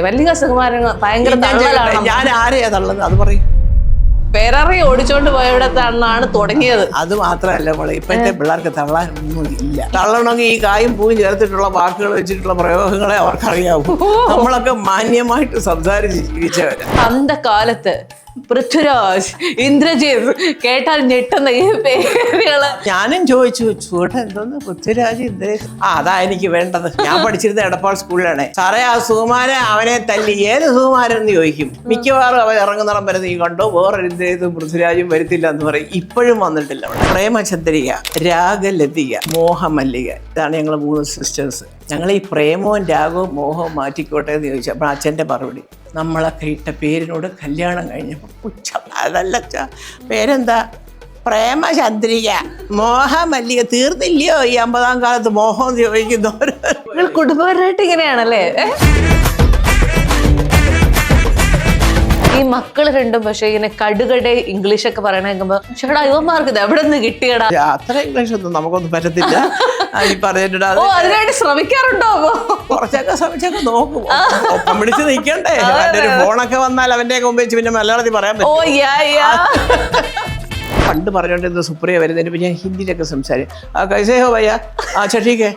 മല്ലിക സുകുമാരൻ ഭയങ്കര തള്ളലാണ്. ഞാൻ ആരെയാ തള്ളുന്നത് അത് പറയും. പേരറി ഓടിച്ചോണ്ട് പോയവിടത്താണെന്നാണ് തുടങ്ങിയത്. അത് മാത്രമല്ല മോളെ, ഇപ്പോഴത്തെ പിള്ളേർക്ക് തള്ളാനൊന്നും ഇല്ല. തള്ളണമെങ്കിൽ ഈ കായും പൂവും ചേർത്തിട്ടുള്ള വാക്കുകൾ വെച്ചിട്ടുള്ള പ്രയോഗങ്ങളെ അവർക്കറിയാവൂ. നമ്മളൊക്കെ മാന്യമായിട്ട് സംസാരിച്ച് ജീവിച്ചവരാ. അന്തകാലത്ത് പൃഥ്വിരാജ്, ഇന്ദ്രജിത്ത് കേട്ടാൽ ഞെട്ടുന്ന ഈ പേരുകള്. ഞാനും ചോദിച്ചു, ചൂട്ട എന്തോന്ന് പൃഥ്വിരാജ്, ഇന്ദ്രജിത്ത്? അതാ എനിക്ക് വേണ്ടത്. ഞാൻ പഠിച്ചിരുന്ന എടപ്പാൾ സ്കൂളിലാണ്. സാറേ ആ സുകുമാരൻ അവനെ തല്ലി. ഏത് സുകുമാരൻ എന്ന് ചോദിക്കും. മിക്കവാറും അവൻ ഇറങ്ങുന്നിടം വരെ നീ കണ്ടോ, വേറെ ഇന്ദ്രജിത്തും പൃഥ്വിരാജും വരുത്തില്ല എന്ന് പറയും. ഇപ്പോഴും വന്നിട്ടില്ല. പ്രേമചന്ദ്രിക, രാഗലതിക, മോഹമല്ലിക, ഇതാണ് ഞങ്ങൾ 3 സിസ്റ്റേഴ്സ്. ഞങ്ങൾ ഈ പ്രേമവും രാഗവും മോഹവും മാറ്റിക്കോട്ടെ എന്ന് ചോദിച്ചു. അപ്പോൾ അച്ഛൻ്റെ മറുപടി, നമ്മളൊക്കെ ഇട്ട പേരിനോട് കല്യാണം കഴിഞ്ഞപ്പോൾ പുച്ഛം. അതല്ല അച്ഛാ, പേരെന്താ? പ്രേമചന്ദ്രിക, മോഹമല്ലിക. തീർന്നില്ലയോ ഈ 50-ാം കാലത്ത് മോഹം എന്ന് ചോദിക്കുന്നവർ? കുടുംബപരമായിട്ട് ഇങ്ങനെയാണല്ലേ? ഈ മക്കള് രണ്ടും പക്ഷെ ഇങ്ങനെ കടുകടെ ഇംഗ്ലീഷൊക്കെ പറയണേക്കുമ്പോ ചേട്ടാ ഇവന്മാർക്ക് ഇത് എവിടെ നിന്ന് കിട്ടിയടാ? അത്ര ഇംഗ്ലീഷ് ഒന്നും നമുക്കൊന്നും പറ്റത്തില്ല. ഈ പറഞ്ഞിട്ടുണ്ട്. അതിനായിട്ട് ശ്രമിക്കാറുണ്ടോ? കുറച്ചൊക്കെ ശ്രമിച്ചൊക്കെ നോക്കും. ഒപ്പം പിടിച്ച് നിൽക്കണ്ടേ? ഒരു ഫോണൊക്കെ വന്നാൽ അവന്റെ മുമ്പ് വെച്ച് പിന്നെ മലയാളത്തിൽ പറയാൻ പറ്റും. പണ്ട് പറഞ്ഞോണ്ടിരുന്ന സുപ്രിയ വരുന്നതിന് പിന്നെ ഞാൻ ഹിന്ദിയിലൊക്കെ സംസാരിക്കും. കൈസേ ഹോ ഭയ്യ? अच्छा ठीक है,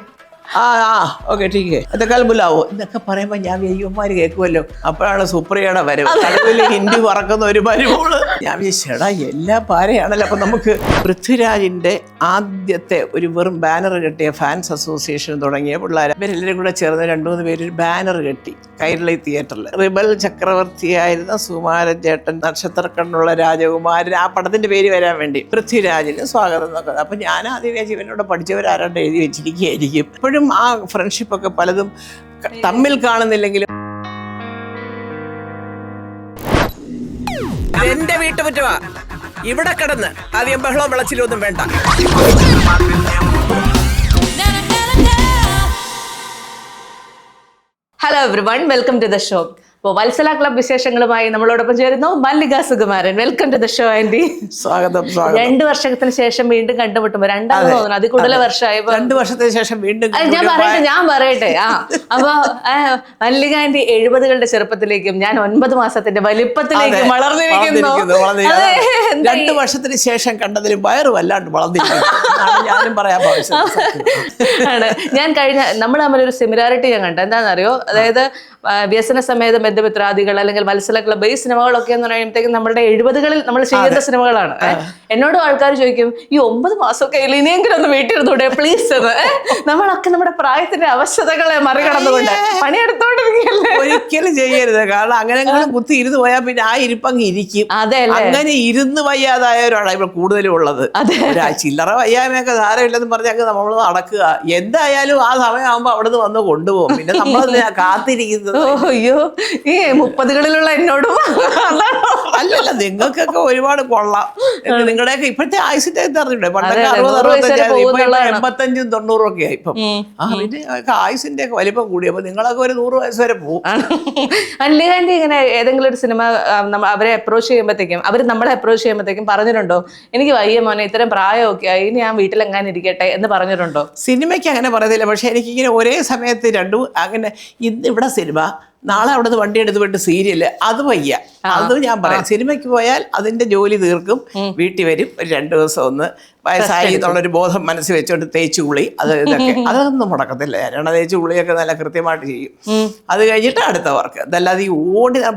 ഓക്കെ ठीक है, എത്തെക്കാൾ ബുലാവോ എന്നൊക്കെ പറയുമ്പോൾ ഞാൻ അയ്യന്മാര് കേൾക്കുമല്ലോ. അപ്പോഴാണ് സുപ്രിയയുടെ വരവ്. കടവിൽ ഹിന്ദി പറക്കുന്ന ഒരു പരിമോള്. ഞാൻ വിചാരിച്ചടാ എല്ലാ പാരയാണല്ലോ. അപ്പം നമുക്ക് പൃഥ്വിരാജിൻ്റെ ആദ്യത്തെ ഒരു വെറും ബാനർ കെട്ടിയ ഫാൻസ് അസോസിയേഷൻ തുടങ്ങിയ പിള്ളേർ ഇവരെല്ലാവരും കൂടെ ചേർന്ന് 2-3 പേര് ഒരു ബാനർ കെട്ടി കൈരളി തിയേറ്ററിൽ. റിബൽ ചക്രവർത്തിയായിരുന്ന സുകുമാരൻ ചേട്ടൻ, നക്ഷത്രക്കണ്ണുള്ള രാജകുമാരൻ, ആ പടത്തിൻ്റെ പേര് വരാൻ വേണ്ടി പൃഥ്വിരാജിന് സ്വാഗതം എന്നൊക്കെ. അപ്പം ഞാൻ ആദ്യം ജീവനോട് പഠിച്ചവരാരാണ്ട് എഴുതി വെച്ചിരിക്കുകയായിരിക്കും. ഇപ്പോഴും ആ ഫ്രണ്ട്ഷിപ്പൊക്കെ പലതും തമ്മിൽ കാണുന്നില്ലെങ്കിലും. എന്റെ വീട്ടുമുറ്റമാ, ഇവിടെ കിടന്ന് ആദ്യം ബഹളവും വിളച്ചിലൊന്നും വേണ്ട. Hello everyone, welcome to the show. അപ്പോൾ വത്സല ക്ലബ് വിശേഷങ്ങളുമായി നമ്മളോടൊപ്പം ചേരുന്നു Mallika Sukumaran. Welcome to the show aunty. സ്വാഗതം. 2 വർഷത്തിന് ശേഷം വീണ്ടും കണ്ടുമുട്ടുമ്പോൾ, രണ്ടാമത് തോന്നുന്നു, അതിൽ കൂടുതൽ വർഷമായി. 2 വർഷത്തിന് ശേഷം വീണ്ടും ഞാൻ പറയട്ടെ. അപ്പൊ മല്ലിക ആൻറ്റി 70കളുടെ ചെറുപ്പത്തിലേക്കും ഞാൻ 9 മാസത്തിന്റെ വലിപ്പത്തിലേക്കും വളർന്നിരിക്കുന്നു. 2 വർഷത്തിന് ശേഷം കണ്ടതിലും വയറ് വല്ലാണ്ട് വളർന്നിരിക്കുന്നു. ഞാനും പറയാൻ ആണ്. ഞാൻ നമ്മൾ തമ്മിലൊരു സിമിലാരിറ്റി ഞാൻ കണ്ടു. എന്താണെന്നറിയോ? അതായത് വ്യസന സമേത ബന്ധുമിത്രാദികൾ അല്ലെങ്കിൽ വത്സല ക്ലബ്, ഈ സിനിമകളൊക്കെ എന്ന് പറയുമ്പോഴത്തേക്കും നമ്മുടെ 70കളിൽ നമ്മൾ ചെയ്യുന്ന സിനിമകളാണ്. എന്നോടും ആൾക്കാർ ചോദിക്കും, ഈ 9 മാസമൊക്കെ ഇനിയെങ്കിലും ഒന്ന് വീട്ടിലിരുന്നൂടെ പ്ലീസ് എന്ന്. നമ്മളൊക്കെ നമ്മുടെ പ്രായത്തിന്റെ അവശതകളെ മറികടന്നുകൊണ്ട് പണിയെടുത്തോണ്ടിരിക്കുകയല്ലേ. ഒരിക്കലും ചെയ്യരുത്. കാരണം അങ്ങനെ കുത്തി ഇരുന്ന് പോയാൽ പിന്നെ ആ ഇരിപ്പങ്ങ് ഇരിക്കും. അങ്ങനെ ഇരുന്ന് വയ്യാതായവരാണ് ഇവിടെ കൂടുതലും ഉള്ളത്. ചില്ലറ വയ്യായ്മയൊക്കെ ധാരമില്ലെന്ന് പറഞ്ഞാൽ നമ്മൾ നടക്കുക. എന്തായാലും ആ സമയമാകുമ്പോൾ അവിടെ നിന്ന് വന്ന് കൊണ്ടുപോകും. പിന്നെ നമ്മൾ കാത്തിരിക്കുന്നത്. അയ്യോ, ഈ 30കളിലുള്ള എന്നോടും അല്ലല്ല, നിങ്ങൾക്കൊക്കെ ഒരുപാട് കൊള്ളാം. നിങ്ങളുടെയൊക്കെ ഇപ്പോഴത്തെ ആയുസിന്റെ അറിഞ്ഞൂടെ? പണ്ടൊക്കെ 60-65, 85-90 ഒക്കെ ആയി. ഇപ്പം പിന്നെ ആയുസിന്റെ ഒക്കെ വലിപ്പം കൂടി. അപ്പൊ നിങ്ങളൊക്കെ ഒരു 100 വയസ്സ് വരെ പോകും. മല്ലികാന്റി ഇങ്ങനെ ഏതെങ്കിലും ഒരു സിനിമ അവരെ അപ്രോച്ച് ചെയ്യുമ്പോഴത്തേക്കും, അവർ നമ്മളെ അപ്രോച്ച് ചെയ്യുമ്പോഴത്തേക്കും പറഞ്ഞിട്ടുണ്ടോ, എനിക്ക് വയ്യ മോനെ, ഇത്തരം പ്രായമൊക്കെ ആയി, ഇനി ഞാൻ വീട്ടിലെങ്ങാനും ഇരിക്കട്ടെ എന്ന് പറഞ്ഞിട്ടുണ്ടോ? സിനിമയ്ക്ക് അങ്ങനെ പറയത്തില്ല. പക്ഷെ എനിക്കിങ്ങനെ ഒരേ സമയത്ത് രണ്ടും അങ്ങനെ, ഇന്ന് ഇവിടെ സിനിമ, നാളെ അവിടെ നിന്ന് വണ്ടി എടുത്ത് വിട്ട് സീരിയല്, അത് വയ്യ. അത് ഞാൻ പറയാം. സിനിമയ്ക്ക് പോയാൽ അതിന്റെ ജോലി തീർക്കും, വീട്ടിൽ വരും, ഒരു 2 ദിവസം ഒന്ന് വയസ്സായി എന്നുള്ളൊരു ബോധം മനസ്സിൽ വെച്ചോണ്ട് തേച്ച് ഉള്ളി ഇതൊക്കെ അതൊന്നും മുടക്കത്തില്ല. എണ്ണ തേച്ച് ഉള്ളിയൊക്കെ നല്ല കൃത്യമായിട്ട് ചെയ്യും. അത് കഴിഞ്ഞിട്ട് അടുത്ത വർക്ക്. അതല്ലാതെ ഈ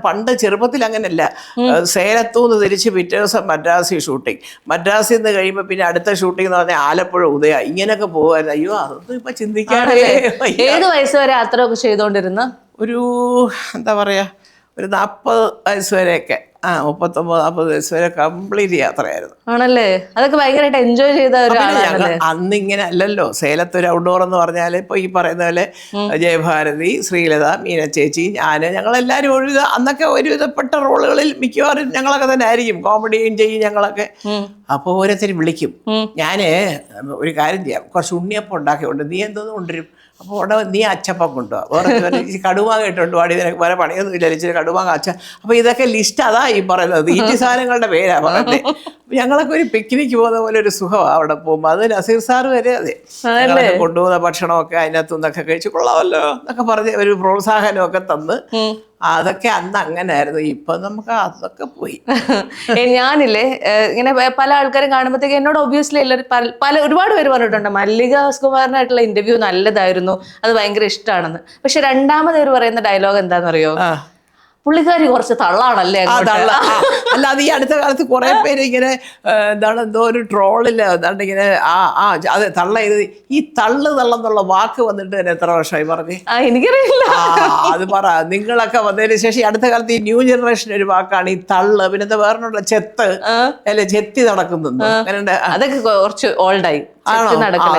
പണ്ട് ചെറുപ്പത്തിൽ അങ്ങനെയല്ല. സേലത്തൂന്ന് തിരിച്ച് പിറ്റേ ദിവസം മദ്രാസിൽ ഷൂട്ടിങ്, മദ്രാസിൽ നിന്ന് കഴിയുമ്പോൾ പിന്നെ അടുത്ത ഷൂട്ടിംഗ് എന്ന് പറഞ്ഞാൽ ആലപ്പുഴ ഉദയ, ഇങ്ങനെയൊക്കെ പോകുമായിരുന്നു. അയ്യോ, അതൊന്നും ഇപ്പൊ ചിന്തിക്കാനേ. ഏത് വയസ്സ് വരെ അത്രയൊക്കെ ചെയ്തോണ്ടിരുന്നു? ഒരു എന്താ പറയാ, ഒരു 40 വയസ്സ് വരെയൊക്കെ, 39-40 വയസ്സ് വരെ കംപ്ലീറ്റ് യാത്രയായിരുന്നു. ആണല്ലേ? അതൊക്കെ ഭയങ്കരമായിട്ട് എൻജോയ് ചെയ്ത അന്ന് ഇങ്ങനെ അല്ലല്ലോ. സേലത്തൊരു ഔട്ട്ഡോർ എന്ന് പറഞ്ഞാൽ ഇപ്പൊ ഈ പറയുന്ന പോലെ ജയഭാരതി, ശ്രീലത, മീന ചേച്ചി, ഞങ്ങളെല്ലാവരും അന്നൊക്കെ ഒരുവിധപ്പെട്ട റോളുകളിൽ മിക്കവാറും ഞങ്ങളൊക്കെ തന്നെ ആയിരിക്കും. കോമഡിയും ചെയ്യും ഞങ്ങളൊക്കെ. അപ്പോൾ ഓരോരുത്തരും വിളിക്കും. ഞാന് ഒരു കാര്യം ചെയ്യാം, കുറച്ച് ഉണ്ണിയപ്പം ഉണ്ടാക്കിയുണ്ട്, നീ എന്തോന്ന് കൊണ്ടുവരും? അപ്പോൾ അവിടെ നീ അച്ചപ്പം കൊണ്ടുപോവാ, വേറെ കടുമാങ്ങ ഇട്ടുണ്ട് പാടി, നിനക്ക് വേറെ പണിയൊന്നും ഇല്ല, ഇച്ചിരി കടുമാങ്ങ അച്ഛ. അപ്പോൾ ഇതൊക്കെ ലിസ്റ്റ് അതാ ഈ പറയുന്നത്, ഈ സാധനങ്ങളുടെ പേരാ പറയുന്നത്. ഞങ്ങളൊക്കെ ഒരു പിക്നിക്ക് പോകുന്ന പോലെ ഒരു സുഖമാണ് അവിടെ പോകുമ്പോൾ. അത് നസീർ സാറ് വരെ അതെ കൊണ്ടുപോകുന്ന ഭക്ഷണമൊക്കെ അതിനകത്തു നിന്നൊക്കെ കഴിച്ച് കൊള്ളാമല്ലോ എന്നൊക്കെ പറഞ്ഞ് ഒരു പ്രോത്സാഹനമൊക്കെ തന്ന് അതൊക്കെ അന്ന് അങ്ങനെയായിരുന്നു. ഇപ്പൊ നമുക്ക് അതൊക്കെ പോയി. ഞാനില്ലേ ഇങ്ങനെ പല ആൾക്കാരും കാണുമ്പോഴത്തേക്ക് എന്നോട് ഒബ്വിയസ്ലി എല്ലാവരും പല ഒരുപാട് പേര് പറഞ്ഞിട്ടുണ്ട് മല്ലിക സുകുമാരനായിട്ടുള്ള ഇന്റർവ്യൂ നല്ലതായിരുന്നു, അത് ഭയങ്കര ഇഷ്ടമാണെന്ന്. പക്ഷെ രണ്ടാമത് ഒരു പറയുന്ന ഡയലോഗ് എന്താണെന്നറിയോ? പുള്ളിക്കാരി കുറച്ച് തള്ളാണല്ലേ. അല്ല, അത് ഈ അടുത്ത കാലത്ത് കുറെ പേര് ഇങ്ങനെ എന്താണ് എന്തോ ഒരു ട്രോളില് എന്താണ്ട് ഇങ്ങനെ അത് തള്ള ഇത് ഈ തള്ളെന്നുള്ള വാക്ക് വന്നിട്ട് തന്നെ എത്ര വർഷമായി പറഞ്ഞ്? എനിക്കറിയില്ല. അത് പറ, നിങ്ങളൊക്കെ വന്നതിന് ശേഷം ഈ അടുത്ത കാലത്ത് ഈ ന്യൂ ജനറേഷൻ ഒരു വാക്കാണ് ഈ തള്ള്. പിന്നെ വേറെ ചെത്ത് അല്ലെ, ചെത്തി നടക്കുന്നത്. അതൊക്കെ കുറച്ച് ഓൾഡായി. ആണോ?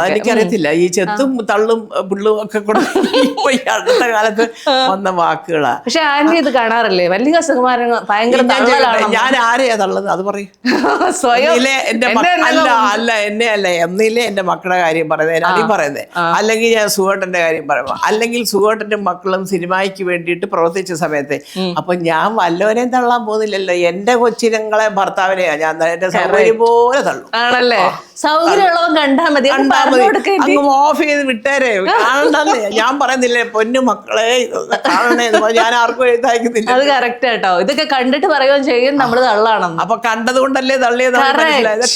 എനിക്കറിയത്തില്ല. ഈ ചെത്തും തള്ളും പുള്ളും ഒക്കെ കൂടെ ഇപ്പൊ ഈ അടുത്ത കാലത്ത് വന്ന വാക്കുകളാ. പക്ഷെ ആന്റി ഇത് കാണാറില്ലേ? മല്ലിക സുകുമാരൻ ഭയങ്കര ഞാൻ ആരെയാ തള്ളത്? അത് പറയും. എന്റെ അല്ല എന്നെ അല്ല, എന്നിലെ എന്റെ മക്കളുടെ കാര്യം പറയുന്നത് അടി പറയുന്നത്, അല്ലെങ്കിൽ ഞാൻ സുഹേട്ടന്റെ കാര്യം പറയുമ്പോ, അല്ലെങ്കിൽ സുഹേട്ടന്റെ മക്കളും സിനിമയ്ക്ക് വേണ്ടിയിട്ട് പ്രവർത്തിച്ച സമയത്ത്. അപ്പൊ ഞാൻ വല്ലവനെയും തള്ളാൻ പോകുന്നില്ലല്ലോ. എന്റെ കൊച്ചിനങ്ങളെ ഭർത്താവിനെയാ ഞാൻ എന്റെ സൗകര്യം പോലെ തള്ളും. ആണല്ലേ? സൗകര്യമുള്ളവൻ കണ്ടാ മതി, അങ്ങ് ഓഫ് ചെയ്ത് വിട്ടേരെ, കാണണ്ടേ. ഞാൻ പറയുന്നില്ലേ പൊന്നു മക്കളെ കാണണേ, ഞാൻ ആർക്കും എഴുതാക്കുന്നില്ല. അത് കറക്റ്റ് കേട്ടോ. ഇതൊക്കെ കണ്ടിട്ട് പറയുകയും ചെയ്യും നമ്മള് തള്ളാണെന്ന്. അപ്പൊ കണ്ടത് കൊണ്ടല്ലേ തള്ളിയത്?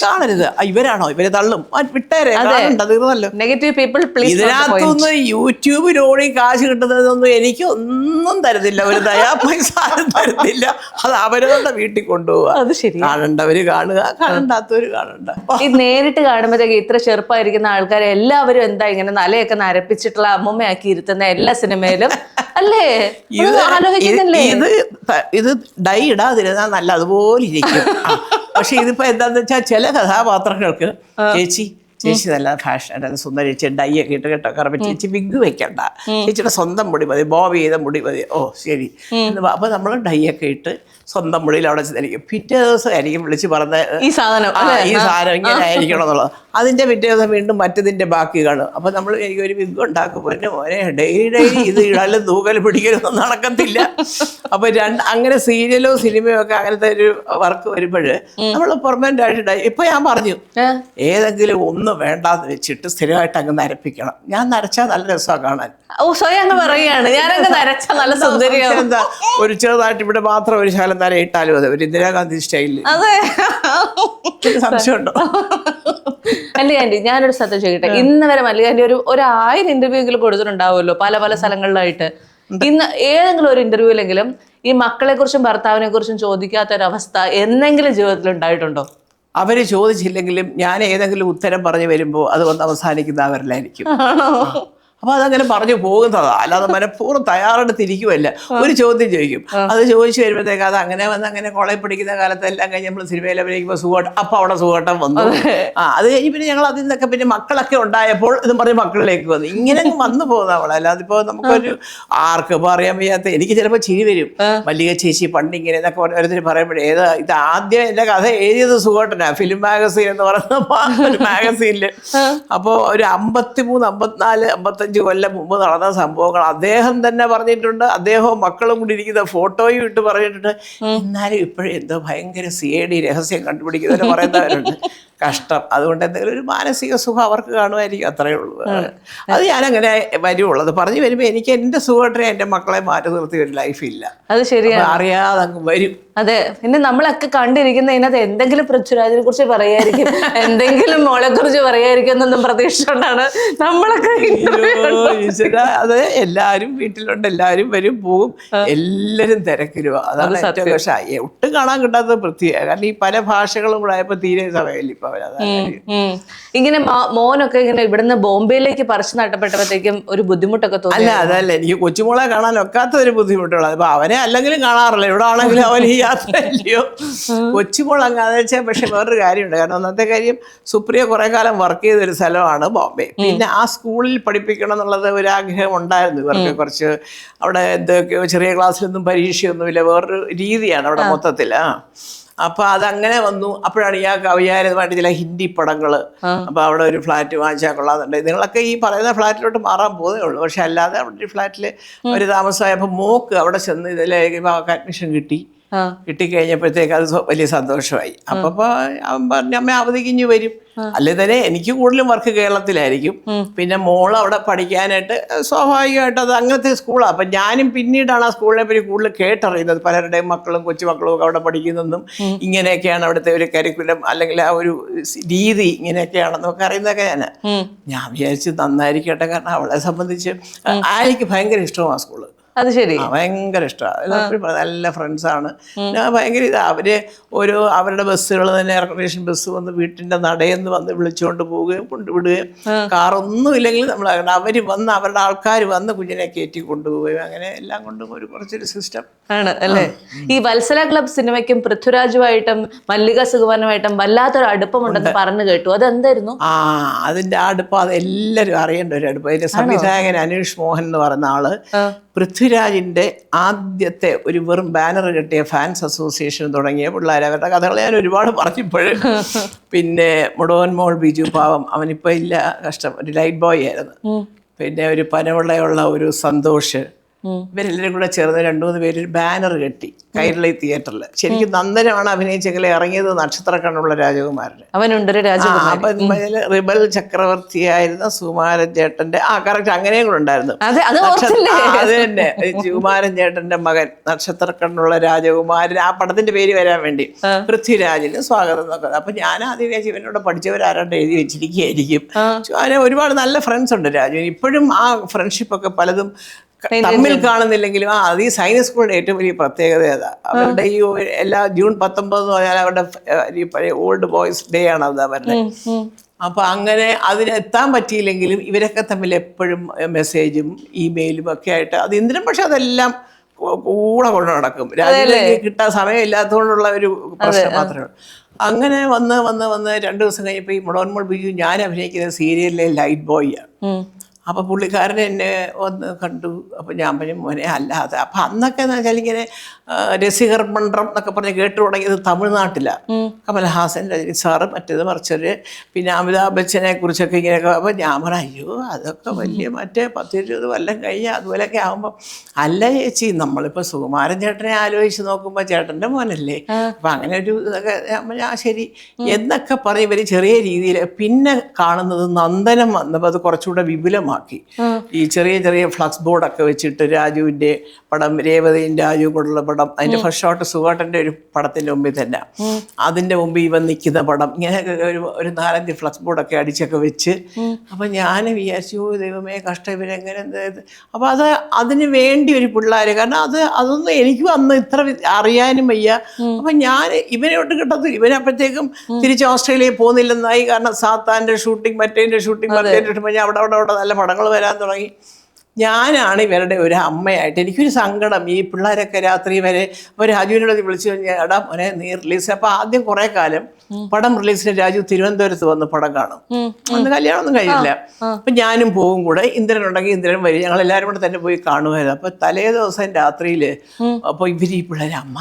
കാണരുത്. ഇവരാണോ ഇവര് തള്ളും, വിട്ടേരെ, കാണണ്ട, തീർന്നല്ലോ. Negative people please. ഇതിനകത്തൊന്നും യൂട്യൂബിലോടി കാശ് കിട്ടുന്നതൊന്നും എനിക്ക് ഒന്നും തരുന്നില്ല, ഒരു ദയാ പൈസ തരുന്നില്ല. അത് അവരവരുടെ വീട്ടിൽ കൊണ്ടുപോവാ. അത് ശരി. കാണണ്ടവര് കാണുക, കാണണ്ടാത്തവര് കാണണ്ട. ഈ നേരിട്ട് കാണുമ്പോഴത്തേക്ക് ഇത്ര ചെറുപ്പമായിരിക്കുന്ന ആൾക്കാരെ എല്ലാവരും എന്താ ഇങ്ങനെ നലയൊക്കെ നരപ്പിച്ചിട്ടുള്ള അമ്മൂമ്മയാക്കി ഇരുത്തുന്ന എല്ലാ സിനിമയിലും അല്ലേ? ആലോചിക്കുന്നില്ലേ? ഇത് ഡൈ ഇടാതിരുന്നാ നല്ല അതുപോലെ ഇരിക്കും. പക്ഷെ ഇതിപ്പോ എന്താന്ന് വെച്ചാൽ ചില കഥാപാത്രങ്ങൾക്ക് ചേച്ചി നല്ല ഫാഷൻ സുന്ദരി ചേച്ചി ഡൈ ഒക്കെ ഇട്ട് കേട്ടോ കറപ്പ ചേച്ചി വിഗ് വെക്കണ്ട, ചേച്ചിയുടെ സ്വന്തം മുടി മതി, ബോബ് ചെയ്ത മുടി മതി. ഓ ശരി. അപ്പൊ നമ്മൾ ഡൈ ഒക്കെ ഇട്ട് സ്വന്തം മുടിയിൽ അവിടെ ചെന്നിരിക്കും. പിറ്റേ ദിവസം ആയിരിക്കും വിളിച്ച് പറഞ്ഞ ഈ സാധനം ഇങ്ങനെ ആയിരിക്കണം എന്നുള്ളത്. അതിന്റെ പിറ്റേ ദിവസം വീണ്ടും മറ്റതിന്റെ ബാക്കി കാണും. അപ്പൊ നമ്മൾ എനിക്ക് ഒരു വിഗ് ഉണ്ടാക്കും. പിന്നെ മോനെ ഡെയിലി ഇത് ഇടലും തൂക്കലും പിടിക്കലൊന്നും നടക്കത്തില്ല. അപ്പൊ അങ്ങനെ സീരിയലോ സിനിമയോ ഒക്കെ അങ്ങനത്തെ ഒരു വർക്ക് വരുമ്പോൾ നമ്മൾ പെർമനന്റ് ആയിട്ട് ഇപ്പൊ ഞാൻ പറഞ്ഞു ഏതെങ്കിലും ഒന്ന് വേണ്ടാന്ന് വെച്ചിട്ട് സ്ഥിരമായിട്ട് അങ്ങ് നരപ്പിക്കണം. ഞാൻ നരച്ചാൽ നല്ല രസമാണ് കാണാൻ. സ്വയം അങ്ങ് പറയാണ് ഞാനങ്ങ് നരച്ചാൽ നല്ല സുന്ദരിയാണ്. എന്താ ഒരു ചെറുതായിട്ട് ഇവിടെ മാത്രം ഒരു ശകലം നര ഇട്ടാലും അതെ, ഒരു ഇന്ദിരാഗാന്ധി സ്റ്റൈലിൽ. അതെ, സംശയമുണ്ടോ? മല്ലികാന്റി ഞാനൊരു സത്യം ചെയ്യട്ടെ. ഇന്ന് വരെ മല്ലികാന്റി ഒരു 1000 ഇന്റർവ്യൂ എങ്കിലും കൊടുത്തിട്ടുണ്ടാവുമല്ലോ പല സ്ഥലങ്ങളിലായിട്ട്. ഇന്ന് ഏതെങ്കിലും ഒരു ഇന്റർവ്യൂലെങ്കിലും ഈ മക്കളെ കുറിച്ചും ഭർത്താവിനെ കുറിച്ചും ചോദിക്കാത്തൊരവസ്ഥ എന്നെങ്കിലും ജീവിതത്തിൽ ഉണ്ടായിട്ടുണ്ടോ? അവര് ചോദിച്ചില്ലെങ്കിലും ഞാൻ ഏതെങ്കിലും ഉത്തരം പറഞ്ഞു വരുമ്പോൾ അത് വന്ന് അവസാനിക്കുന്ന അവരിലായിരിക്കും. അപ്പൊ അതങ്ങനെ പറഞ്ഞു പോകുന്നതാ, അല്ലാതെ മനഃപൂർവ്വം തയ്യാറെടുത്തിരിക്കുമല്ല. ഒരു ചോദ്യം ചോദിക്കും, അത് ചോദിച്ചു വരുമ്പോഴത്തേക്ക് അത് അങ്ങനെ വന്ന് അങ്ങനെ കോളേജ് പഠിക്കുന്ന കാലത്ത് എല്ലാം കഴിഞ്ഞ് നമ്മൾ സിനിമയിൽ അഭിനയിക്കുമ്പോൾ സുഖമായിട്ട് അപ്പൊ അവിടെ സുഖമായിട്ടും വന്നു. അത് കഴിഞ്ഞ് പിന്നെ ഞങ്ങൾ അതിൽ നിന്നൊക്കെ പിന്നെ മക്കളൊക്കെ ഉണ്ടായപ്പോൾ ഇതും പറഞ്ഞ് മക്കളിലേക്ക് വന്നു. ഇങ്ങനെ വന്നു പോകുന്ന അവളെ. അല്ലാതെ ഇപ്പൊ നമുക്കൊരു ആർക്കും അറിയാൻ വയ്യാത്ത എനിക്ക് ചിലപ്പോൾ ചിരി വരും. മല്ലിക ചേച്ചി പണ്ട് ഇങ്ങനെ എന്നൊക്കെ ഓരോരുത്തർ പറയുമ്പോഴേ ഇത് ആദ്യം എന്റെ കഥ എഴുതിയത് സുഖമായിട്ടാ ഫിലിം മാഗസീൻ എന്ന് പറയുന്ന ഒരു മാഗസീനില്. അപ്പോൾ ഒരു 53, 54, 55 കൊല്ലം മുമ്പ് നടന്ന സംഭവങ്ങൾ അദ്ദേഹം തന്നെ പറഞ്ഞിട്ടുണ്ട്. അദ്ദേഹവും മക്കളും കൂടി ഇരിക്കുന്ന ഫോട്ടോയും ഇട്ട് പറഞ്ഞിട്ടുണ്ട്. എന്നാലും ഇപ്പോഴും എന്തോ ഭയങ്കര CID രഹസ്യം കണ്ടുപിടിക്കുന്നവരെ പറയുന്നവരുണ്ട്. കഷ്ടം. അതുകൊണ്ട് എന്തെങ്കിലും ഒരു മാനസിക സുഖം അവർക്ക് കാണുമായിരിക്കും, അത്രയേ ഉള്ളൂ. അത് ഞാനങ്ങനെ വരുവുള്ളൂ. അത് പറഞ്ഞു വരുമ്പോൾ എനിക്ക് എൻ്റെ സുഖമായിട്ടേ എൻ്റെ മക്കളെ മാറ്റി നിർത്തിയ ഒരു ലൈഫില്ല. അത് ശരിയാണ്, അറിയാതെ അങ്ങ് വരും. അതെ, പിന്നെ നമ്മളൊക്കെ കണ്ടിരിക്കുന്ന ഇതിനകത്ത് എന്തെങ്കിലും പൃഥ്വിരാജിനെ കുറിച്ച് പറയായിരിക്കും, എന്തെങ്കിലും മോളെ കുറിച്ച് പറയായിരിക്കും എന്നൊന്നും പ്രതീക്ഷ കൊണ്ടാണ് നമ്മളൊക്കെ. അത് എല്ലാവരും വീട്ടിലുണ്ട്, എല്ലാവരും വരും പോകും, എല്ലാവരും തിരക്കിലും. അതാണ് ഏറ്റവും പക്ഷേ ഒട്ടും കാണാൻ കിട്ടാത്ത പൃഥ്വിയാണ്. കാരണം ഈ പല ഭാഷകളും കൂടെ ആയപ്പോൾ തീരെ സമയമില്ല ഇപ്പൊ. ഇങ്ങനെ മോനൊക്കെ ഇങ്ങനെ ഇവിടുന്ന് ബോംബെയിലേക്ക് പറിച്ചു നട്ടപ്പെട്ടപ്പോഴത്തേക്കും ഒരു ബുദ്ധിമുട്ടൊക്കെ തോന്നി? അല്ല, അതല്ല, എനിക്ക് കൊച്ചുമോളെ കാണാൻ ഒക്കാത്ത ഒരു ബുദ്ധിമുട്ടുള്ളത്. അപ്പൊ അവനെ അല്ലെങ്കിലും കാണാറില്ല, ഇവിടെ ആണെങ്കിലും അവൻ ഈ യാത്ര ഇല്ലയോ. കൊച്ചുമോൾ അങ്ങനെ വെച്ചാൽ. പക്ഷെ വേറൊരു കാര്യമുണ്ട്. കാരണം ഒന്നാമത്തെ കാര്യം, സുപ്രിയ കുറെ കാലം വർക്ക് ചെയ്തൊരു സ്ഥലമാണ് ബോംബെ. പിന്നെ ആ സ്കൂളിൽ പഠിപ്പിക്കണം എന്നുള്ളത് ഒരാഗ്രഹം ഉണ്ടായിരുന്നു ഇവർക്ക്. കുറച്ച് അവിടെ എന്തൊക്കെയോ ചെറിയ ക്ലാസ്സിലൊന്നും പരീക്ഷയൊന്നുമില്ല, വേറൊരു രീതിയാണ് അവിടെ മൊത്തത്തിൽ. അപ്പൊ അതങ്ങനെ വന്നു. അപ്പോഴാണ് ഈ കവിയാരമായിട്ട് ചില ഹിന്ദി പടങ്ങള്. അപ്പൊ അവിടെ ഒരു ഫ്ലാറ്റ് വാങ്ങിച്ചാൽ കൊള്ളാന്നുണ്ട്. നിങ്ങളൊക്കെ ഈ പറയുന്ന ഫ്ലാറ്റിലോട്ട് മാറാൻ പോകുന്നേ ഉള്ളൂ. പക്ഷെ അല്ലാതെ അവിടെ ഒരു ഫ്ലാറ്റില് ഒരു താമസമായപ്പോൾ മോക്ക് അവിടെ ചെന്ന് ഇതിലേക്ക് അവർക്ക് അഡ്മിഷൻ കിട്ടി. കിട്ടിക്കഴിഞ്ഞപ്പോഴത്തേക്ക് അത് വലിയ സന്തോഷമായി. അപ്പോൾ അവൻ പറഞ്ഞു അമ്മ അവധിക്ക് ഇഞ്ഞ് വരും. അല്ലെ തന്നെ എനിക്ക് കൂടുതലും വർക്ക് കേരളത്തിലായിരിക്കും. പിന്നെ മോൾ അവിടെ പഠിക്കാനായിട്ട് സ്വാഭാവികമായിട്ട് അത് അങ്ങനത്തെ സ്കൂളാണ്. അപ്പം ഞാനും പിന്നീടാണ് ആ സ്കൂളിനെ പറ്റി കൂടുതൽ കേട്ടറിയുന്നത്. പലരുടെയും മക്കളും കൊച്ചുമക്കളും ഒക്കെ അവിടെ പഠിക്കുന്നതെന്നും ഇങ്ങനെയൊക്കെയാണ് അവിടുത്തെ ഒരു കരിക്കുലം അല്ലെങ്കിൽ ആ ഒരു രീതി ഇങ്ങനെയൊക്കെയാണെന്നൊക്കെ അറിയുന്നതൊക്കെ ഞാൻ വിചാരിച്ച് നന്നായിരിക്കട്ടെ. കാരണം അവളെ സംബന്ധിച്ച് എനിക്ക് ഭയങ്കര ഇഷ്ടമാണ് ആ സ്കൂള്. അത് ശരി, ഭയങ്കര ഇഷ്ടമാണ്. നല്ല ഫ്രണ്ട്സാണ്. ഭയങ്കര അവര് അവരുടെ ബസ്സുകൾ തന്നെ എയർ കണ്ടീഷൻ ബസ് വന്ന് വീട്ടിന്റെ നടയെന്ന് വന്ന് വിളിച്ചുകൊണ്ട് പോവുകയും കൊണ്ടുവിടുകയും, കാറൊന്നും ഇല്ലെങ്കിൽ നമ്മൾ അവര് വന്ന് അവരുടെ ആൾക്കാർ വന്ന് കുഞ്ഞിനെ കയറ്റി കൊണ്ടുപോവുകയും അങ്ങനെ എല്ലാം കൊണ്ടും കുറച്ചൊരു സിസ്റ്റം ആണ് അല്ലേ. ഈ വത്സല ക്ലബ് സിനിമയ്ക്കും പൃഥ്വിരാജുമായിട്ടും മല്ലിക സുകുമാരനുമായിട്ടും വല്ലാത്തൊരു അടുപ്പമുണ്ടെന്ന് പറഞ്ഞു കേട്ടു. അതെന്തായിരുന്നു? അതിന്റെ അടുപ്പം അതെല്ലാവരും അറിയേണ്ട ഒരു അടുപ്പം. അതിന്റെ സംവിധായകൻ അനീഷ് മോഹൻ എന്ന് പറയുന്ന ആള് പൃഥ്വിരാജിൻ്റെ ആദ്യത്തെ ഒരു വെറും ബാനർ കെട്ടിയ ഫാൻസ് അസോസിയേഷൻ തുടങ്ങിയ പിള്ളേർ. അവരുടെ കഥകൾ ഞാൻ ഒരുപാട് പറഞ്ഞിപ്പോഴും. പിന്നെ മുടവൻ മോൾ ബിജു പാവം, അവനിപ്പോൾ ഇല്ല, കഷ്ടം, ഒരു ലൈറ്റ് ബോയ് ആയിരുന്നു. പിന്നെ ഒരു പനവെള്ളയുള്ള ഒരു സന്തോഷ്, ഇവരെല്ലാവരും കൂടെ ചേർന്ന് 2-3 പേര് ഒരു ബാനർ കെട്ടി കൈരളി തിയേറ്ററിൽ. ശരിക്കും നന്ദനമാണ് അഭിനയിച്ചെങ്കിൽ ഇറങ്ങിയത് നക്ഷത്രക്കണ്ണുള്ള രാജകുമാരൻ. അവനുണ്ടൊരു റിബൽ ചക്രവർത്തിയായിരുന്ന സുകുമാരൻ ചേട്ടന്റെ കറക്റ്റ് അങ്ങനെയും കൂടെ ഉണ്ടായിരുന്നു. അത് തന്നെ സുകുമാരൻ ചേട്ടന്റെ മകൻ നക്ഷത്രക്കണ്ണുള്ള രാജകുമാരൻ. ആ പടത്തിന്റെ പേര് വരാൻ വേണ്ടി പൃഥ്വിരാജിന് സ്വാഗതം എന്നൊക്കെ. അപ്പൊ ഞാൻ ആദ്യം ഇവനോട് പഠിച്ചവരാരാണ്ട് എഴുതി വെച്ചിരിക്കുകയായിരിക്കും. അങ്ങനെ ഒരുപാട് നല്ല ഫ്രണ്ട്സ് ഉണ്ട് രാജു. ഇപ്പോഴും ആ ഫ്രണ്ട്ഷിപ്പൊക്കെ പലതും തമ്മിൽ കാണുന്നില്ലെങ്കിലും അത് ഈ സൈനിക് സ്കൂളിന്റെ ഏറ്റവും വലിയ പ്രത്യേകത അതാ. അവരുടെ ഈ എല്ലാ ജൂൺ 19 എന്ന് പറഞ്ഞാൽ അവരുടെ ഈ പഴയ ഓൾഡ് ബോയ്സ് ഡേ ആണ് അത് അവരുടെ. അപ്പൊ അങ്ങനെ അതിനെത്താൻ പറ്റിയില്ലെങ്കിലും ഇവരൊക്കെ തമ്മിൽ എപ്പോഴും മെസ്സേജും ഇമെയിലും ഒക്കെ ആയിട്ട് അത് ഇന്ദ്രൻ പക്ഷെ അതെല്ലാം കൂടെ കൊണ്ട് നടക്കും. രാജ്യത്തിലേക്ക് കിട്ടാൻ സമയമില്ലാത്തതുകൊണ്ടുള്ള ഒരു പ്രശ്നം മാത്രമേ ഉള്ളൂ. അങ്ങനെ വന്ന് 2 ദിവസം കഴിഞ്ഞപ്പോൾ ഈ മുടവൻമോൾ ബിജു ഞാൻ അഭിനയിക്കുന്ന സീരിയലിലെ ലൈറ്റ് ബോയിയാണ്. അപ്പോൾ പുള്ളിക്കാരൻ എന്നെ ഒന്ന് കണ്ടു. അപ്പോൾ ഞാൻ പറഞ്ഞു മോനെ അല്ലാതെ. അപ്പം അന്നൊക്കെ എന്ന് വെച്ചാൽ ഇങ്ങനെ രസികർ മണ്ഡലം എന്നൊക്കെ പറഞ്ഞ് കേട്ടു തുടങ്ങിയത് തമിഴ്നാട്ടിലാണ്. കമൽഹാസൻ, രജനി സാറ്, മറ്റേത് മറിച്ചൊരു, പിന്നെ അമിതാഭ് ബച്ചനെ കുറിച്ചൊക്കെ ഇങ്ങനെയൊക്കെ. അപ്പോൾ ഞാൻ പറഞ്ഞു അയ്യോ അതൊക്കെ വലിയ മറ്റേ 10-20 കൊല്ലം കഴിഞ്ഞാൽ അതുപോലെയൊക്കെ ആകുമ്പോൾ അല്ല ചേച്ചി, നമ്മളിപ്പോൾ സുകുമാരൻ ചേട്ടനെ ആലോചിച്ച് നോക്കുമ്പോൾ ചേട്ടൻ്റെ മോനല്ലേ. അപ്പം അങ്ങനെ ഒരു ഇതൊക്കെ ഞാൻ ശരി എന്നൊക്കെ പറഞ്ഞ് ഇവർ ചെറിയ രീതിയിൽ. പിന്നെ കാണുന്നത് നന്ദനം വന്നപ്പോൾ അത് കുറച്ചുകൂടെ വിപുലമാക്കി. ഈ ചെറിയ ചെറിയ ഫ്ലക്സ് ബോർഡൊക്കെ വെച്ചിട്ട് രാജുവിൻ്റെ പടം, രേവതിയും രാജുവും കൊണ്ടുള്ള പടം, അതിൻ്റെ ഫസ്റ്റ് ഷോട്ട് സുഖാട്ടൻ്റെ ഒരു പടത്തിൻ്റെ മുമ്പിൽ തന്നെ, അതിൻ്റെ മുമ്പിൽ ഇവൻ നിൽക്കുന്ന പടം, ഇങ്ങനെയൊക്കെ ഒരു 4-5 ഫ്ലക്സ് ബോർഡൊക്കെ അടിച്ചൊക്കെ വെച്ച്. അപ്പം ഞാൻ വിചാരിച്ചു ദൈവമേ കഷ്ടം ഇവരെങ്ങനെ എന്തായത്. അപ്പോൾ അതിന് വേണ്ടി ഒരു പിള്ളേർ, കാരണം അതൊന്നും എനിക്കും അന്ന് ഇത്ര അറിയാനും വയ്യ. അപ്പം ഞാൻ ഇവനോട്ട് കിട്ടത്തില്ല. ഇവനപ്പോഴത്തേക്കും തിരിച്ച് ഓസ്ട്രേലിയയിൽ പോകുന്നില്ലെന്നായി. കാരണം സാത്താൻ്റെ ഷൂട്ടിങ്, മറ്റേൻ്റെ ഷൂട്ടിങ്, ഞാൻ അവിടെ നല്ല പടങ്ങൾ വരാൻ തുടങ്ങി. ഞാനാണ് ഇവരുടെ ഒരു അമ്മയായിട്ട്. എനിക്കൊരു സങ്കടം, ഈ പിള്ളേരൊക്കെ രാത്രി വരെ. അപ്പോൾ രാജുവിനോട് വിളിച്ചു കഴിഞ്ഞാൽ എടാ മോനെ നീ റിലീസ്. അപ്പോൾ ആദ്യം കുറേ കാലം പടം റിലീസിന് രാജു തിരുവനന്തപുരത്ത് വന്ന് പടം കാണും. അന്ന് കല്യാണമൊന്നും കഴിയില്ല. അപ്പം ഞാനും പോകും കൂടെ. ഇന്ദ്രൻ ഉണ്ടെങ്കിൽ ഇന്ദ്രൻ വരും. ഞങ്ങളെല്ലാവരും കൂടെ തന്നെ പോയി കാണുമായിരുന്നു. അപ്പോൾ തലേ ദിവസം രാത്രിയിൽ അപ്പോൾ ഇവർ ഈ പിള്ളേർ അമ്മ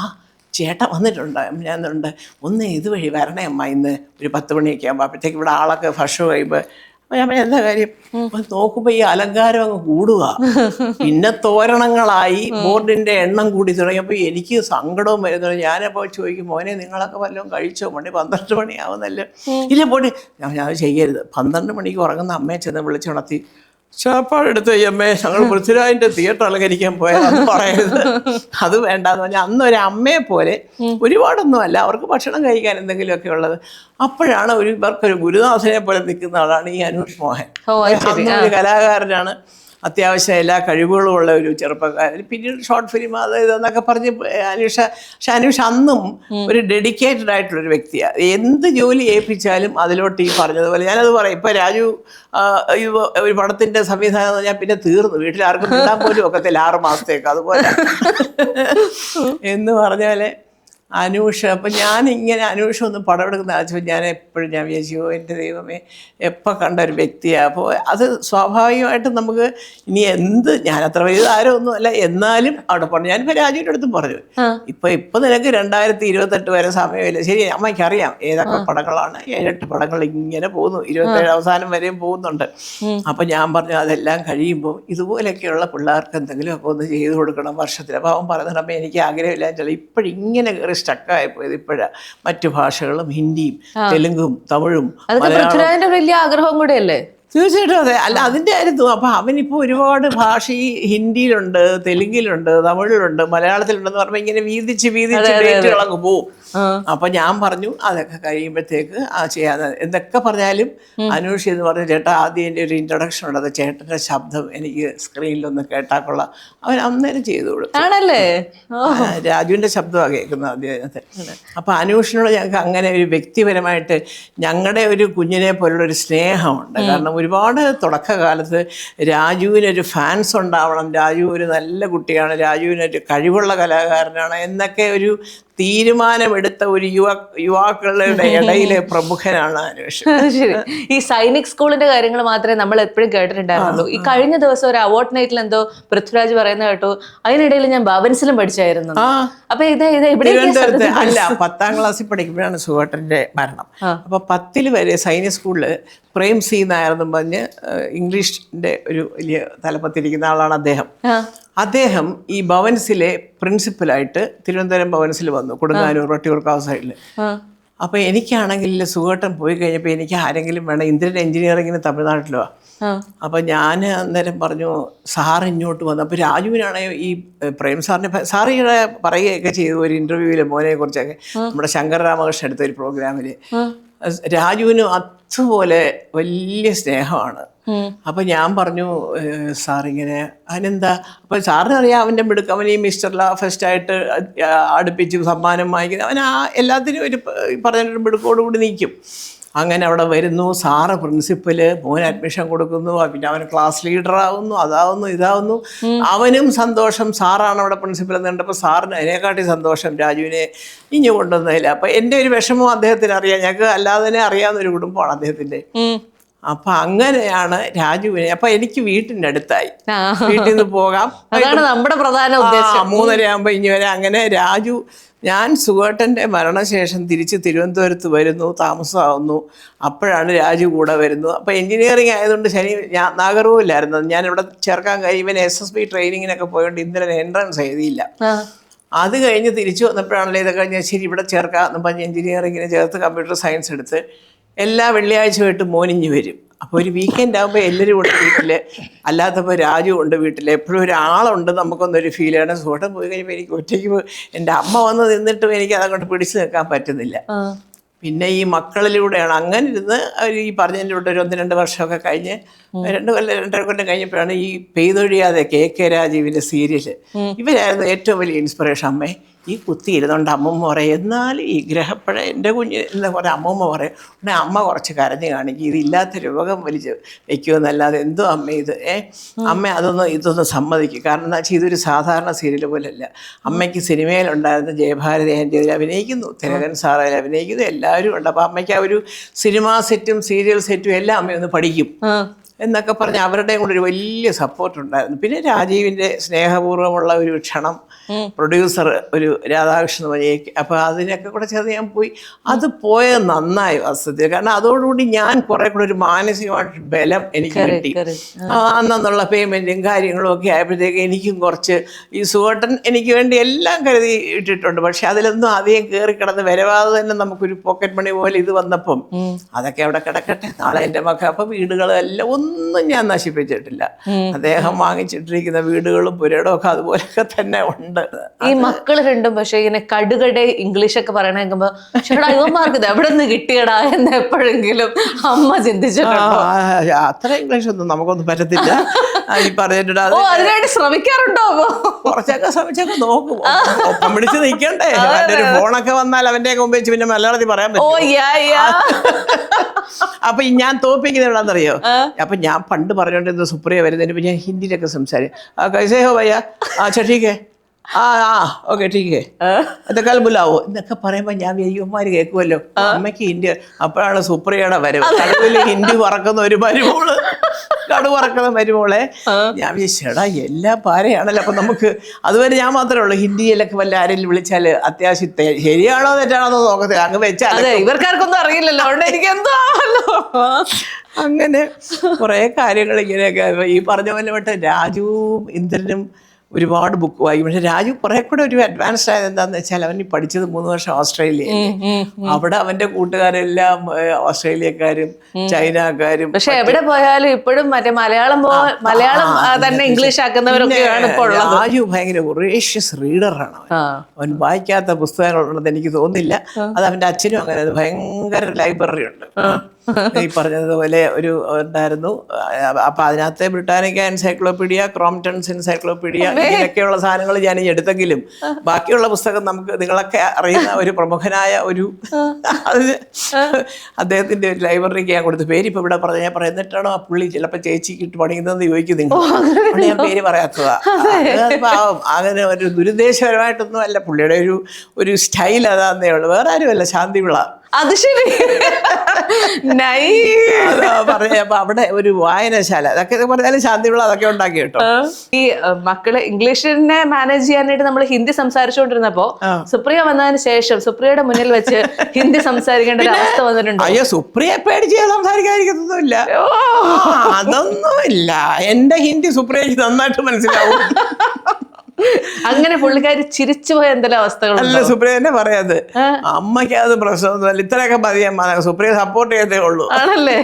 ചേട്ടൻ വന്നിട്ടുണ്ട്, ഞാനുണ്ട്, ഒന്ന് ഇതുവഴി വരണേ അമ്മ ഇന്ന് ഒരു 10 മണിയൊക്കെ ആകുമ്പോൾ. അപ്പോഴത്തേക്ക് ഇവിടെ ആളൊക്കെ ഭക്ഷണം കഴിയുമ്പോൾ ഞാൻ എന്താ കാര്യം നോക്കുമ്പോൾ ഈ അലങ്കാരം അങ്ങ് കൂടുക. പിന്നെ തോരണങ്ങളായി, ബോർഡിൻ്റെ എണ്ണം കൂടി തുടങ്ങിയപ്പോൾ എനിക്ക് സങ്കടവും വരുന്നു. ഞാനപ്പോൾ ചോദിക്കും മോനെ നിങ്ങളൊക്കെ വല്ലതും കഴിച്ചോ, 12 മണിയാവുന്നല്ലോ. ഇല്ല പോട്ടെ, ഞാൻ ചെയ്യരുത്. 12 മണിക്ക് ഉറങ്ങുന്ന അമ്മയെ ചെന്ന് വിളിച്ചുണർത്തി ചാപ്പാടെടുത്ത് അമ്മേ ഞങ്ങൾ പൃഥ്വിരാജിൻ്റെ തിയേറ്റർ അലങ്കരിക്കാൻ പോയാൽ പറയരുത്, അത് വേണ്ടാന്ന് പറഞ്ഞാൽ. അന്നൊരു അമ്മയെ പോലെ ഒരുപാടൊന്നും അല്ല, അവർക്ക് ഭക്ഷണം കഴിക്കാൻ എന്തെങ്കിലുമൊക്കെ ഉള്ളത്. അപ്പോഴാണ് ഇവർക്കൊരു ഗുരുനാഥനെ പോലെ നിൽക്കുന്ന ആളാണ് ഈ അനൂഷ് മോഹൻ. ഒരു കലാകാരനാണ്, അത്യാവശ്യം എല്ലാ കഴിവുകളും ഉള്ള ഒരു ചെറുപ്പക്കാരൻ. പിന്നീട് ഷോർട്ട് ഫിലിം അത് ഇതെന്നൊക്കെ പറഞ്ഞ് പക്ഷെ അനൂഷ് അന്നും ഒരു ഡെഡിക്കേറ്റഡ് ആയിട്ടുള്ളൊരു വ്യക്തിയാണ്. എന്ത് ജോലി ഏൽപ്പിച്ചാലും അതിലോട്ട് ഈ പറഞ്ഞതുപോലെ ഞാനത് പറയും. ഇപ്പം രാജു ഒരു പടത്തിൻ്റെ സംവിധാനം എന്ന് പറഞ്ഞാൽ പിന്നെ തീർന്നു, വീട്ടിൽ ആർക്കും ഇടാൻ പോലും ഒക്കത്തില്ല 6 മാസത്തേക്ക്. അതുപോലെ എന്ന് പറഞ്ഞ പോലെ അനൂഷ. അപ്പം ഞാനിങ്ങനെ അനൂഷ ഒന്ന് പടം എടുക്കുന്ന ആവശ്യം ഞാൻ എപ്പോഴും ഞാൻ വിചാരിച്ചു എൻ്റെ ദൈവമേ എപ്പോൾ കണ്ട ഒരു വ്യക്തിയാണ്. അപ്പോൾ അത് സ്വാഭാവികമായിട്ടും നമുക്ക് ഇനി എന്ത് ഞാനത്ര വലിയ താരമൊന്നും അല്ല, എന്നാലും അവിടെ പറഞ്ഞു. ഞാനിപ്പോൾ രാജുവിൻ്റെ അടുത്തും പറഞ്ഞു, ഇപ്പം നിനക്ക് 2028 വരെ സമയമില്ല. ശരി, അമ്മയ്ക്ക് അറിയാം ഏതൊക്കെ പടങ്ങളാണ്, 7-8 പടങ്ങൾ ഇങ്ങനെ പോകുന്നു, 27 അവസാനം വരെയും പോകുന്നുണ്ട്. അപ്പം ഞാൻ പറഞ്ഞു അതെല്ലാം കഴിയുമ്പോൾ ഇതുപോലെയൊക്കെയുള്ള പിള്ളേർക്ക് എന്തെങ്കിലുമൊക്കെ ഒന്ന് ചെയ്തു കൊടുക്കണം വർഷത്തിൽ. അപ്പോൾ അവൻ പറയുന്നുണ്ട് എനിക്ക് ആഗ്രഹമില്ല വെച്ചാൽ ഇപ്പോഴിങ്ങനെ കയറി സ്റ്റക്കായിപ്പോയത് ഇപ്പോഴാണ്. മറ്റു ഭാഷകളും ഹിന്ദിയും തെലുങ്കും തമിഴും പൃഥ്വിരാജിന്റെ വലിയ ആഗ്രഹം കൂടെയല്ലേ? തീർച്ചയായിട്ടും അതെ. അല്ല അതിൻ്റെ ആയിരുന്നു. അപ്പം അവനിപ്പോൾ ഒരുപാട് ഭാഷ ഈ ഹിന്ദിയിലുണ്ട്, തെലുങ്കിലുണ്ട്, തമിഴിലുണ്ട്, മലയാളത്തിലുണ്ടെന്ന് പറയുമ്പോൾ ഇങ്ങനെ വീതിച്ച് ഡേറ്റുകളങ്ങ് പോവും. അപ്പം ഞാൻ പറഞ്ഞു അതൊക്കെ കഴിയുമ്പോഴത്തേക്ക് ചെയ്യാതെ എന്തൊക്കെ പറഞ്ഞാലും അനൂഷ് എന്ന് പറഞ്ഞു ചേട്ടാ ആദ്യം എൻ്റെ ഒരു ഇൻട്രൊഡക്ഷൻ ഉണ്ട്, അത് ചേട്ടൻ്റെ ശബ്ദം എനിക്ക് സ്ക്രീനിലൊന്ന് കേട്ടാൽ കൊള്ളാം. അവൻ അന്നേരം ചെയ്തു കൊടുത്തു. ആണല്ലേ? രാജുവിൻ്റെ ശബ്ദമാണ് കേൾക്കുന്നത് ആദ്യത്തെ. അപ്പം അനൂഷിനോട് ഞങ്ങൾക്ക് അങ്ങനെ ഒരു വ്യക്തിപരമായിട്ട് ഞങ്ങളുടെ ഒരു കുഞ്ഞിനെ പോലുള്ളൊരു സ്നേഹമുണ്ട്. കാരണം ഒരുപാട് തുടക്കകാലത്ത് രാജുവിനൊരു ഫാൻസ് ഉണ്ടാവണം, രാജു ഒരു നല്ല കുട്ടിയാണ്, രാജുവിനൊരു കഴിവുള്ള കലാകാരനാണ് എന്നൊക്കെ ഒരു തീരുമാനമെടുത്ത ഒരു യുവാക്കളുടെ ഇടയിലെ പ്രമുഖനാണ് അനൂഷ്. ശരി. ഈ സൈനിക് സ്കൂളിന്റെ കാര്യങ്ങൾ മാത്രമേ നമ്മൾ എപ്പോഴും കേട്ടിട്ടുണ്ടായിരുന്നുള്ളൂ. ഈ കഴിഞ്ഞ ദിവസം ഒരു അവാർഡ് നൈറ്റിൽ എന്തോ പൃഥ്വിരാജ് പറയുന്ന കേട്ടു, അതിനിടയിൽ ഞാൻ ഭവൻസിലും പഠിച്ചായിരുന്നു. അപ്പൊ തിരുവനന്തപുരത്ത് അല്ല 10ാം ക്ലാസ്സിൽ പഠിക്കുമ്പോഴാണ് സുഹേട്ടന്റെ മരണം. അപ്പൊ 10ൽ വരെ സൈനിക് സ്കൂളില് പ്രേം സി നായർന്നും പറഞ്ഞ് ഇംഗ്ലീഷിന്റെ ഒരു വലിയ തലപ്പത്തിരിക്കുന്ന ആളാണ് അദ്ദേഹം. അദ്ദേഹം ഈ ഭവൻസിലെ പ്രിൻസിപ്പലായിട്ട് തിരുവനന്തപുരം ഭവൻസിൽ വന്നു, കൊടുങ്ങാനൂർ വട്ടിയൂർക്കാവ് സൈഡിൽ. അപ്പോൾ എനിക്കാണെങ്കിൽ സുഖേട്ടൻ പോയി കഴിഞ്ഞപ്പോൾ എനിക്ക് ആരെങ്കിലും വേണം, ഇന്ദ്രൻ എഞ്ചിനീയറിങ്ങിന് തമിഴ്നാട്ടിലോ. അപ്പോൾ ഞാൻ അന്നേരം പറഞ്ഞു സാർ ഇങ്ങോട്ട് വന്നു. അപ്പോൾ രാജുവിനാണ് ഈ പ്രേം സാറിനെ പറയുകയൊക്കെ ചെയ്തു ഒരു ഇൻ്റർവ്യൂവിൽ മോനെ കുറിച്ചൊക്കെ, നമ്മുടെ ശങ്കർ രാമകൃഷ്ണൻ എടുത്ത ഒരു പ്രോഗ്രാമിൽ. രാജുവിന് അതുപോലെ വലിയ സ്നേഹമാണ്. അപ്പം ഞാൻ പറഞ്ഞു സാറിങ്ങനെ അതിനെന്താ. അപ്പം സാറിന് അറിയാം അവൻ്റെ മിടുക്ക്, അവൻ ഈ മിസ്റ്റർ ലാ ഫസ്റ്റായിട്ട് അടുപ്പിച്ച് സമ്മാനം വാങ്ങിക്കുന്നത്, അവൻ എല്ലാത്തിനും ഒരു പറഞ്ഞൊരു മിടുക്കോടുകൂടി നിൽക്കും. അങ്ങനെ അവിടെ വരുന്നു, സാറ് പ്രിൻസിപ്പല്, മോന് അഡ്മിഷൻ കൊടുക്കുന്നു, പിന്നെ അവൻ ക്ലാസ് ലീഡറാവുന്നു, അതാവുന്നു ഇതാവുന്നു. അവനും സന്തോഷം, സാറാണ് അവിടെ പ്രിൻസിപ്പൽ എന്ന് കണ്ടപ്പോൾ സാറിന് അതിനെക്കാട്ടി സന്തോഷം രാജുവിനെ ഇഞ്ഞു കൊണ്ടുവന്നതില്ല. അപ്പം എൻ്റെ ഒരു വിഷമവും അദ്ദേഹത്തിന് അറിയാം, ഞങ്ങൾക്ക് അല്ലാതെ തന്നെ അറിയാവുന്നൊരു കുടുംബമാണ് അദ്ദേഹത്തിൻ്റെ. അപ്പം അങ്ങനെയാണ് രാജുവിനെ. അപ്പം എനിക്ക് വീട്ടിൻ്റെ അടുത്തായി, വീട്ടിൽ നിന്ന് പോകാം, നമ്മുടെ പ്രധാന ഉദ്ദേശം 3:30 ആകുമ്പോൾ ഇനി വരെ. അങ്ങനെ രാജു ഞാൻ സുഖേട്ടൻ്റെ മരണശേഷം തിരിച്ച് തിരുവനന്തപുരത്ത് വരുന്നു, താമസമാവുന്നു. അപ്പോഴാണ് രാജു കൂടെ വരുന്നു. അപ്പോൾ എൻജിനീയറിംഗ് ആയതുകൊണ്ട് ഞാൻ നാഗർകോവിലായിരുന്നു, ഞാനിവിടെ ചേർക്കാൻ കഴിയും. ഇവൻ SSB ട്രെയിനിങ്ങിനൊക്കെ പോയതുകൊണ്ട് ഇന്നലെ എൻട്രൻസ് എഴുതിയില്ല. അത് കഴിഞ്ഞ് തിരിച്ചു വന്നപ്പോഴാണല്ലോ ഇതൊക്കെ കഴിഞ്ഞാൽ ശരി ഇവിടെ ചേർക്കാം എന്ന് പറഞ്ഞ് എൻജിനീയറിങ്ങിന് ചേർത്ത് കമ്പ്യൂട്ടർ സയൻസ് എടുത്ത് എല്ലാ വെള്ളിയാഴ്ചയായിട്ട് മോനിഞ്ഞ് വരും. അപ്പോൾ ഒരു വീക്കെൻഡ് ആകുമ്പോൾ എല്ലാവരും ഉണ്ട് വീട്ടിൽ, അല്ലാത്തപ്പോൾ രാജു ഉണ്ട് വീട്ടിൽ. എപ്പോഴും ഒരാളുണ്ട് നമുക്കൊന്നൊരു ഫീൽ ചെയ്യണം. സുഖം പോയി കഴിയുമ്പോൾ എനിക്ക് ഒറ്റയ്ക്ക് എൻ്റെ അമ്മ വന്ന് നിന്നിട്ടും എനിക്ക് അതങ്ങോട്ട് പിടിച്ചു നിൽക്കാൻ പറ്റുന്നില്ല. പിന്നെ ഈ മക്കളിലൂടെയാണ് അങ്ങനെ ഇരുന്ന് അവർ ഈ പറഞ്ഞതിൻ്റെ കൂടെ ഒരു 1-2 വർഷമൊക്കെ കഴിഞ്ഞ് 2-2.5 കൊല്ലം കഴിഞ്ഞപ്പോഴാണ് ഈ പെയ്തൊഴിയാതെ KK രാജീവിൻ്റെ സീരിയല്. ഇവരായിരുന്നു ഏറ്റവും വലിയ ഇൻസ്പിറേഷൻ. അമ്മേ ഈ കുത്തിയിരുന്നുകൊണ്ട് അമ്മമ്മ പറയും, എന്നാൽ ഈ ഗ്രഹപ്പഴ എൻ്റെ കുഞ്ഞ് എന്ന് പറഞ്ഞാൽ അമ്മമ്മ പറയും. ഉടനെ അമ്മ കുറച്ച് കരഞ്ഞ് കാണിക്കും, ഇതില്ലാത്ത രോഗം വലിച്ച് വയ്ക്കുമെന്നല്ലാതെ എന്തോ അമ്മ ഇത് അമ്മ ഇതൊന്നും സമ്മതിക്കും. കാരണം എന്താ വെച്ചാൽ ഇതൊരു സാധാരണ സീരിയൽ പോലെയല്ല. അമ്മയ്ക്ക് സിനിമയിലുണ്ടായിരുന്ന ജയഭാരതി ആൻറ്റി അതിൽ അഭിനയിക്കുന്നു, തിലകൻ സാർ അതിൽ അഭിനയിക്കുന്നു, എല്ലാവരും ഉണ്ട്. അപ്പോൾ അമ്മയ്ക്ക് ആ ഒരു സിനിമാ സെറ്റും സീരിയൽ സെറ്റും എല്ലാം അമ്മയൊന്ന് പഠിക്കും എന്നൊക്കെ പറഞ്ഞ് അവരുടെയും കൂടെ ഒരു വലിയ സപ്പോർട്ടുണ്ടായിരുന്നു. പിന്നെ രാജീവിൻ്റെ സ്നേഹപൂർവ്വമുള്ള ഒരു ക്ഷണം, പ്രൊഡ്യൂസർ ഒരു രാധാകൃഷ്ണൻ വഴിയേക്ക്. അപ്പോൾ അതിനൊക്കെ കൂടെ ചേർന്ന് ഞാൻ പോയി. അത് പോയത് നന്നായി വസ്തുത. കാരണം അതോടുകൂടി ഞാൻ കുറെ കൂടെ ഒരു മാനസികമായിട്ട് ബലം എനിക്ക് കിട്ടി. അന്നുള്ള പേയ്മെൻറ്റും കാര്യങ്ങളും ഒക്കെ ആയപ്പോഴത്തേക്ക് എനിക്കും കുറച്ച് ഈ സുഖേട്ടൻ എനിക്ക് വേണ്ടി എല്ലാം കരുതി ഇട്ടിട്ടുണ്ട്. പക്ഷെ അതിലൊന്നും അധികം കയറി കിടന്ന് വരവാതെ തന്നെ നമുക്കൊരു പോക്കറ്റ് മണി പോലെ ഇത് വന്നപ്പം അതൊക്കെ അവിടെ കിടക്കട്ടെ, നാളെ എൻ്റെ മക്കൾ. അപ്പം വീടുകളെല്ലാം ഒന്നും ഞാൻ നശിപ്പിച്ചിട്ടില്ല. അദ്ദേഹം വാങ്ങിച്ചിട്ടിരിക്കുന്ന വീടുകളും പുരയിടവും ഒക്കെ അതുപോലെയൊക്കെ തന്നെ ഉണ്ട്. ഈ മക്കള് രണ്ടും പക്ഷെ ഇങ്ങനെ കടുകടെ ഇംഗ്ലീഷൊക്കെ പറയണേക്കുമ്പോ ചേട്ടാ ഇവന്മാർക്ക് ഇത് എവിടെ നിന്ന് കിട്ടിയടാ എന്ന് എപ്പോഴെങ്കിലും അമ്മ ചിന്തിച്ചിട്ടുണ്ടോ? അത്ര ഇംഗ്ലീഷ് ഒന്നും നമുക്കൊന്നും പറ്റത്തില്ല. ഈ പറഞ്ഞിട്ടുണ്ട് അതിനായിട്ട് ശ്രമിക്കാറുണ്ടോ? കുറച്ചൊക്കെ ശ്രമിച്ചൊക്കെ നോക്കും. ഒപ്പം പിടിച്ച് നിൽക്കണ്ടേ, ഒരു ഫോണൊക്കെ വന്നാൽ അവന്റെയൊക്കെ മുമ്പ് വെച്ച് പിന്നെ മലയാളത്തിൽ പറയാൻ പറ്റും. അപ്പൊ ഞാൻ തോപ്പിക്കുന്നത് എവിടാന്നറിയോ? അപ്പൊ ഞാൻ പണ്ട് പറഞ്ഞോണ്ടിരുന്ന സുപ്രിയ വരുന്നതിന് ഞാൻ ഹിന്ദിയിലൊക്കെ സംസാരിക്കും. കൈസേ ഹോ ഭയ്യ, अच्छा ठीक है, ഓക്കെ ടീക്കേ അതൊക്കെ ബുലാവോ എന്നൊക്കെ പറയുമ്പോ ഞാൻ യുവമാര് കേൾക്കുമല്ലോ അമ്മയ്ക്ക് ഹിന്ദി. അപ്പോഴാണ് സുപ്രിയയുടെ വരവ്. കടുവില് ഹിന്ദി പറക്കുന്ന ഒരു മരുമോള്, കടു പറക്കുന്ന മരുമോളെ. ഞാൻ വിചാരിച്ചടാ എല്ലാം പാരയാണല്ലോ. അപ്പൊ നമുക്ക് അതുവരെ ഞാൻ മാത്രമേ ഉള്ളൂ ഹിന്ദിയിലൊക്കെ വല്ല ആരെങ്കിലും വിളിച്ചാല് അത്യാവശ്യം ശരിയാണോ തെറ്റാണോ നോക്കത്തില്ല, അങ്ങ് വെച്ചാൽ ഇവർക്കാർക്കൊന്നും അറിയില്ലല്ലോ, അവിടെ എനിക്ക് എന്തോ അങ്ങനെ കുറെ കാര്യങ്ങൾ ഇങ്ങനെയൊക്കെ. ഈ പറഞ്ഞ പോലെ മറ്റേ രാജുവും ഇന്ദ്രനും ഒരുപാട് ബുക്ക് വായിക്കും. പക്ഷെ രാജു കുറെ കൂടെ ഒരു അഡ്വാൻസ്ഡ് ആയത് എന്താന്ന് വെച്ചാൽ അവൻ പഠിച്ചത് 3 വർഷം ഓസ്ട്രേലിയയിൽ. അവിടെ അവന്റെ കൂട്ടുകാരെല്ലാം ഓസ്ട്രേലിയക്കാരും ചൈനക്കാരും. പക്ഷെ എവിടെ പോയാലും ഇപ്പോഴും മറ്റേ മലയാളം തന്നെ ഇംഗ്ലീഷ് ആക്കുന്നവരൊക്കെയാണ് ഇപ്പോൾ ഉള്ളത്. രാജു ഭയങ്കര വൊറേഷ്യസ് റീഡറാണ്. അവൻ വായിക്കാത്ത പുസ്തകങ്ങളുണ്ടെന്ന് എനിക്ക് തോന്നുന്നില്ല. അത് അവന്റെ അച്ഛനും അങ്ങനെ ഭയങ്കര ലൈബ്രറി ഉണ്ട്. ഈ പറഞ്ഞതുപോലെ ഒരു ഉണ്ടായിരുന്നു. അപ്പൊ അതിനകത്തെ ബ്രിട്ടാനിക്ക എൻസൈക്ലോപീഡിയ, ക്രോംപ്ടൺസ് എൻസൈക്ലോപീഡിയ, ഇങ്ങനെയൊക്കെയുള്ള സാധനങ്ങൾ ഞാൻ എടുത്തെങ്കിലും ബാക്കിയുള്ള പുസ്തകം നമുക്ക് നിങ്ങളൊക്കെ അറിയുന്ന ഒരു പ്രമുഖനായ ഒരു അദ്ദേഹത്തിന്റെ ഒരു ലൈബ്രറിക്ക് ഞാൻ കൊടുത്തു. പേരിപ്പോ ഇവിടെ ഞാൻ പറയുന്നിട്ടാണോ ആ പുള്ളി ചിലപ്പോൾ ചേച്ചിക്ക് ഇട്ട് പണിയുന്നതെന്ന് ചോദിക്കും നിങ്ങൾ. ഞാൻ പേര് പറയാത്തതാ. അങ്ങനെ ഒരു ദുരുദ്ദേശപരമായിട്ടൊന്നും അല്ല, പുള്ളിയുടെ ഒരു സ്റ്റൈൽ അതാന്നേ ഉള്ളൂ. വേറെ ആരുമല്ല, ശാന്തിവിള. അത് ശരി. അപ്പൊ അവിടെ ഒരു വായനശാല അതൊക്കെ പറഞ്ഞാലും ശാന്തിവിള അതൊക്കെ ഉണ്ടാക്കി കേട്ടോ. ഈ മക്കള് ഇംഗ്ലീഷിനെ മാനേജ് ചെയ്യാനായിട്ട് നമ്മൾ ഹിന്ദി സംസാരിച്ചുകൊണ്ടിരുന്നപ്പോ സുപ്രിയ വന്നതിന് ശേഷം സുപ്രിയയുടെ മുന്നിൽ വെച്ച് ഹിന്ദി സംസാരിക്കേണ്ട ഒരു അവസ്ഥ വന്നിട്ടുണ്ട്. അയ്യോ, സുപ്രിയ പേടിച്ച് സംസാരിക്കാതിരിക്കുന്നൊന്നുമില്ല, അതൊന്നുമില്ല. എന്റെ ഹിന്ദി സുപ്രിയക്ക് നന്നായിട്ട് മനസ്സിലാവും. അങ്ങനെ പുള്ളിക്കാരി ചിരിച്ചു പോയ എന്തെല്ലാം അവസ്ഥകൾ. അല്ല, സുപ്രിയ തന്നെ പറയാത് അമ്മയ്ക്ക് അത് പ്രശ്നമൊന്നുമല്ല, ഇത്രയൊക്കെ മതിയാ, സുപ്രിയ സപ്പോർട്ട് ചെയ്തേ ഉള്ളൂ. ആണല്ലേ.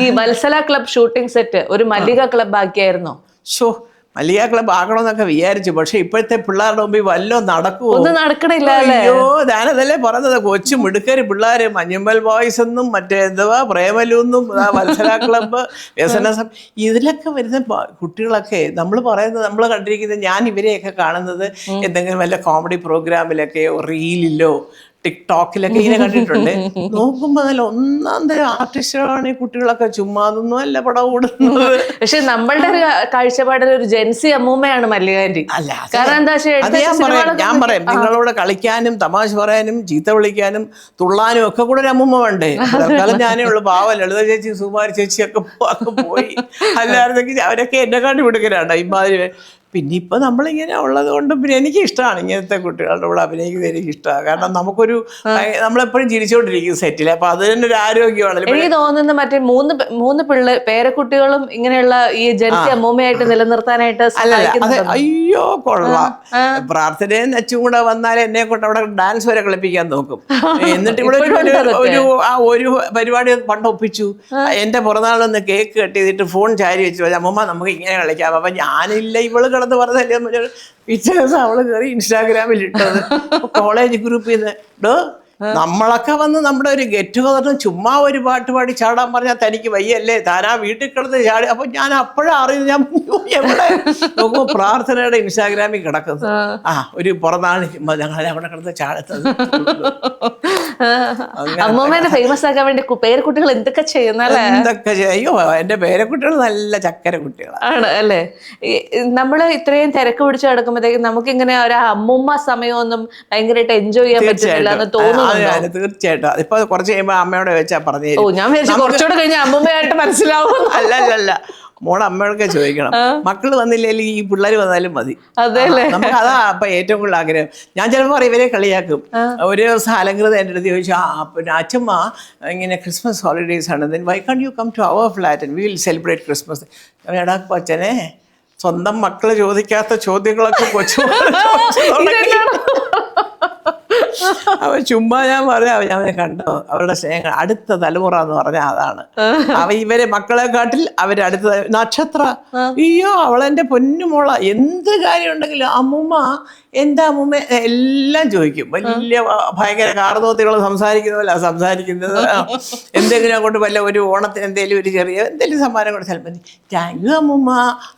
ഈ വത്സല ക്ലബ് ഷൂട്ടിംഗ് സെറ്റ് ഒരു മല്ലിക ക്ലബ് ആക്കിയായിരുന്നോ? ഷോ, മല്ലിക ക്ലബ് ആക്കണമെന്നൊക്കെ വിചാരിച്ചു. പക്ഷെ ഇപ്പോഴത്തെ പിള്ളേരുടെ മുമ്പിൽ വല്ലോ നടക്കുമോ? ഒന്നും നടക്കണില്ല. അയ്യോ, ഞാനതല്ലേ പറഞ്ഞത്, കൊച്ചു മിടുക്കര് പിള്ളേര്, മഞ്ഞുമ്പൽ ബോയ്സ് എന്നും മറ്റേ എന്തുവാ പ്രേമലൂന്നും വത്സല ക്ലബ്ബ്, വ്യസനസം, ഇതിലൊക്കെ വരുന്ന കുട്ടികളൊക്കെ നമ്മൾ പറയുന്നത്, നമ്മൾ കണ്ടിരിക്കുന്നത്, ഞാൻ ഇവരെയൊക്കെ കാണുന്നത് എന്തെങ്കിലും വല്ല കോമഡി പ്രോഗ്രാമിലൊക്കെയോ റീലിലോ ടിക്ടോക്കിലൊക്കെ ഇങ്ങനെ കണ്ടിട്ടുണ്ട്. നോക്കുമ്പോ നല്ല ഒന്നാം തരം ആർട്ടിസ്റ്റുകളാണ് ഈ കുട്ടികളൊക്കെ. ചുമ്മാ അതൊന്നും അല്ല പടം കൂടുന്നത്. പക്ഷെ നമ്മളുടെ ഒരു കാഴ്ചപ്പാടിൽ ഒരു ജെൻസി അമ്മൂമ്മയാണ് മല്ലികാന്റി. കാരണം എന്താ ഞാൻ പറയാം, നിങ്ങളോട് കളിക്കാനും തമാശ പറയാനും ചീത്ത വിളിക്കാനും തുള്ളാനും ഒക്കെ കൂടെ ഒരു അമ്മൂമ്മ വേണ്ടേ? തൽക്കാലം ഞാനേ ഉള്ളു. പാവം ലളിത ചേച്ചി സുകുമാരി ചേച്ചിയൊക്കെ പോയി. അല്ലായിരുന്നെങ്കിൽ അവരൊക്കെ എന്നെ കാട്ടി വിടുക്കലാണ് ഇമാതിരി. പിന്നെ ഇപ്പം നമ്മളിങ്ങനെ ഉള്ളത് കൊണ്ടും പിന്നെ എനിക്ക് ഇഷ്ടമാണ് ഇങ്ങനത്തെ കുട്ടികളുടെ കൂടെ അഭിനയിക്കുന്നത്. എനിക്ക് ഇഷ്ടമാണ്. കാരണം നമുക്കൊരു നമ്മളെപ്പോഴും ചിരിച്ചോണ്ടിരിക്കും സെറ്റിൽ. അപ്പൊ അത് തന്നെ ഒരു ആരോഗ്യമാണ്. എനിക്ക് തോന്നുന്നത് മറ്റേ മൂന്ന് പേരക്കുട്ടികളും ഇങ്ങനെയുള്ള ഈ ജെൻസി അമ്മൂമ്മയായിട്ട് നിലനിർത്താനായിട്ട്. അയ്യോ കൊള്ളാം. പ്രാർത്ഥനയും അച്ഛനും കൂടെ വന്നാൽ എന്നെ കൊണ്ട് അവിടെ ഡാൻസ് വരെ കളിപ്പിക്കാൻ നോക്കും. എന്നിട്ട് ഇവിടെ ഒരു പരിപാടി പണ്ട് ഒപ്പിച്ചു. എന്റെ പിറന്നാളൊന്ന് കേക്ക് കട്ട് ചെയ്തിട്ട് ഫോൺ ചാരി വെച്ചു, അമ്മൂമ്മ നമുക്ക് ഇങ്ങനെ കളിക്കാം. അപ്പൊ ഞാനില്ല, ഇവള് കിടന്ന് പറഞ്ഞല്ലേ. പിറ്റേ ദിവസം അവള് കയറി ഇൻസ്റ്റാഗ്രാമിൽ ഇട്ടത് കോളേജ് ഗ്രൂപ്പിൽ നിന്ന്, നമ്മളൊക്കെ വന്ന് നമ്മുടെ ഒരു ഗെറ്റ് ടുഗദറിന് ചുമ്മാ ഒരു പാട്ട് പാടി ചാടാൻ പറഞ്ഞാൽ തനിക്ക് വയ്യല്ലേ, താനാ വീട്ടിൽ കിടന്ന് ചാടി. അപ്പൊ ഞാൻ അപ്പോഴാ അറിയുന്നത്, ഞാൻ എവിടെ നോക്കുമ്പോ പ്രാർത്ഥനയുടെ ഇൻസ്റ്റാഗ്രാമിൽ കിടക്കുന്നത്. ഒരു പിറന്നാൾ ഞങ്ങൾ അവിടെ കിടന്ന് ചാടത്തത്. അമ്മൂമ്മേനെ ഫേമസ് ആക്കാൻ വേണ്ടി പേരക്കുട്ടികൾ എന്തൊക്കെ ചെയ്യുന്നല്ലേ? എന്തൊക്കെ ചെയ്യോ. എന്റെ പേരക്കുട്ടികൾ നല്ല ചക്കര കുട്ടികളാണ് അല്ലേ. നമ്മള് ഇത്രയും തിരക്ക് പിടിച്ച് കിടക്കുമ്പോഴത്തേക്കും നമുക്കിങ്ങനെ ഒരു അമ്മൂമ്മ സമയമൊന്നും ഭയങ്കരമായിട്ട് എൻജോയ് ചെയ്യാൻ പറ്റുന്നില്ല എന്ന് തോന്നുന്നു. തീർച്ചയായിട്ടും. അതിപ്പോ കുറച്ച് കഴിയുമ്പോ അമ്മയോട് വെച്ചാ പറഞ്ഞു. ഞാൻ കുറച്ചുകൂടെ കഴിഞ്ഞ അമ്മൂമ്മയായിട്ട് മനസ്സിലാവും. അല്ലല്ല, മോളെ അമ്മയോടൊക്കെ ചോദിക്കണം. മക്കള് വന്നില്ലെങ്കിൽ ഈ പിള്ളേർ വന്നാലും മതി. നമുക്ക് അതാ അപ്പൊ ഏറ്റവും കൂടുതൽ ആഗ്രഹം. ഞാൻ ചിലപ്പോൾ പറയും, ഇവരെ കളിയാക്കും. ഒരു ദിവസം അലങ്കൃത എൻ്റെ അടുത്ത് ചോദിച്ചു, പിന്നെ അച്ഛമ്മ ഇങ്ങനെ ക്രിസ്മസ് ഹോളിഡേയ്സ് ആണ്, then why can't you come to our flat and we will celebrate Christmas. എടാ കൊച്ചനെ, സ്വന്തം മക്കള് ചോദിക്കാത്ത ചോദ്യങ്ങളൊക്കെ കൊച്ചു അവ ചുമ്മാ. ഞാൻ പറയാം, അവനെ കണ്ടോ അവരുടെ സ്നേഹം, അടുത്ത തലമുറ എന്ന് പറഞ്ഞാൽ അതാണ്. ഇവരെ മക്കളെ കാട്ടിൽ അവരടുത്ത നക്ഷത്ര. അയ്യോ, അവളെന്റെ പൊന്നുമോള, എന്ത് കാര്യം ഉണ്ടെങ്കിലും അമ്മൂമ്മ എന്താ അമ്മൂമ്മ എല്ലാം ചോദിക്കും. വലിയ ഭയങ്കര കാർന്നോത്തികൾ സംസാരിക്കുന്നതല്ല സംസാരിക്കുന്നത്. എന്തെങ്കിലും അങ്ങോട്ട് വല്ല ഒരു ഓണത്തിന് എന്തെങ്കിലും ഒരു എന്തെങ്കിലും സമ്മാനം കൊടുത്താൽ മതി. താങ്ക് യു അമ്മൂമ്മ,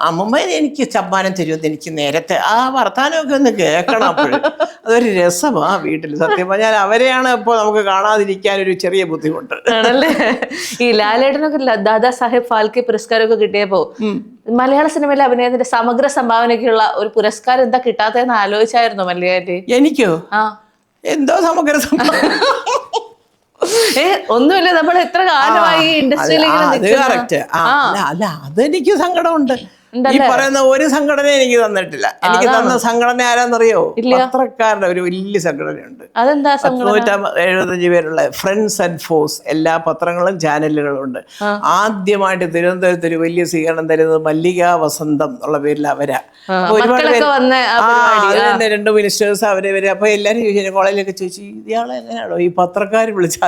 അമ്മൂമ്മ എനിക്ക് സമ്മാനം തരുമെന്ന് എനിക്ക് നേരത്തെ. ആ വർത്താനമൊക്കെ ഒന്ന് കേൾക്കണം. അപ്പോഴും അതൊരു രസമാണ് വീട്ടിൽ. സത്യം പറഞ്ഞാൽ അവരെയാണ് ഇപ്പോൾ നമുക്ക് കാണാതിരിക്കാൻ ഒരു ചെറിയ ബുദ്ധിമുട്ട്. ആണല്ലേ. ഈ ലാലേട്ടനൊക്കെ ദാദാ സാഹേബ് ഫാൽക്കെ പുരസ്കാരമൊക്കെ കിട്ടിയപ്പോ മലയാള സിനിമയിലെ അഭിനയത്തിന്റെ സമഗ്ര സംഭാവനയ്ക്കുള്ള ഒരു പുരസ്കാരം എന്താ കിട്ടാത്തതെന്ന് ആലോചിച്ചായിരുന്നു മല്ലികാറ്റി? എനിക്കോ? ആ എന്തോ സമഗ്ര ഒന്നുമില്ല, നമ്മൾ എത്ര കാലമായി ഇൻഡസ്ട്രിയിൽ അത് കറക്റ്റ്. അല്ല അതെനിക്ക് സങ്കടമുണ്ട്. ഈ പറയുന്ന ഒരു സംഘടന എനിക്ക് തന്നിട്ടില്ല. എനിക്ക് തന്ന സംഘടന ആരാന്നറിയോ? പത്രക്കാരുടെ ഒരു വലിയ സംഘടനയുണ്ട്. അതെന്താ? 75 പേരുള്ള ഫ്രണ്ട്സ് ആൻഡ് ഫോഴ്സ്. എല്ലാ പത്രങ്ങളും ചാനലുകളും ഉണ്ട്. ആദ്യമായിട്ട് തിരുവനന്തപുരത്ത് ഒരു വലിയ സ്വീകരണം തരുന്നത് മല്ലികാ വസന്തം എന്നുള്ള പേരിൽ അവരാ. ഒരുപാട് പേര് 2 മിനിസ്റ്റേഴ്സ് അവരെ അപ്പൊ എല്ലാരും ചോദിച്ചു, കോളേജിലൊക്കെ ചോദിച്ചു, ഇയാളെ എങ്ങനെയാണോ ഈ പത്രക്കാർ വിളിച്ച?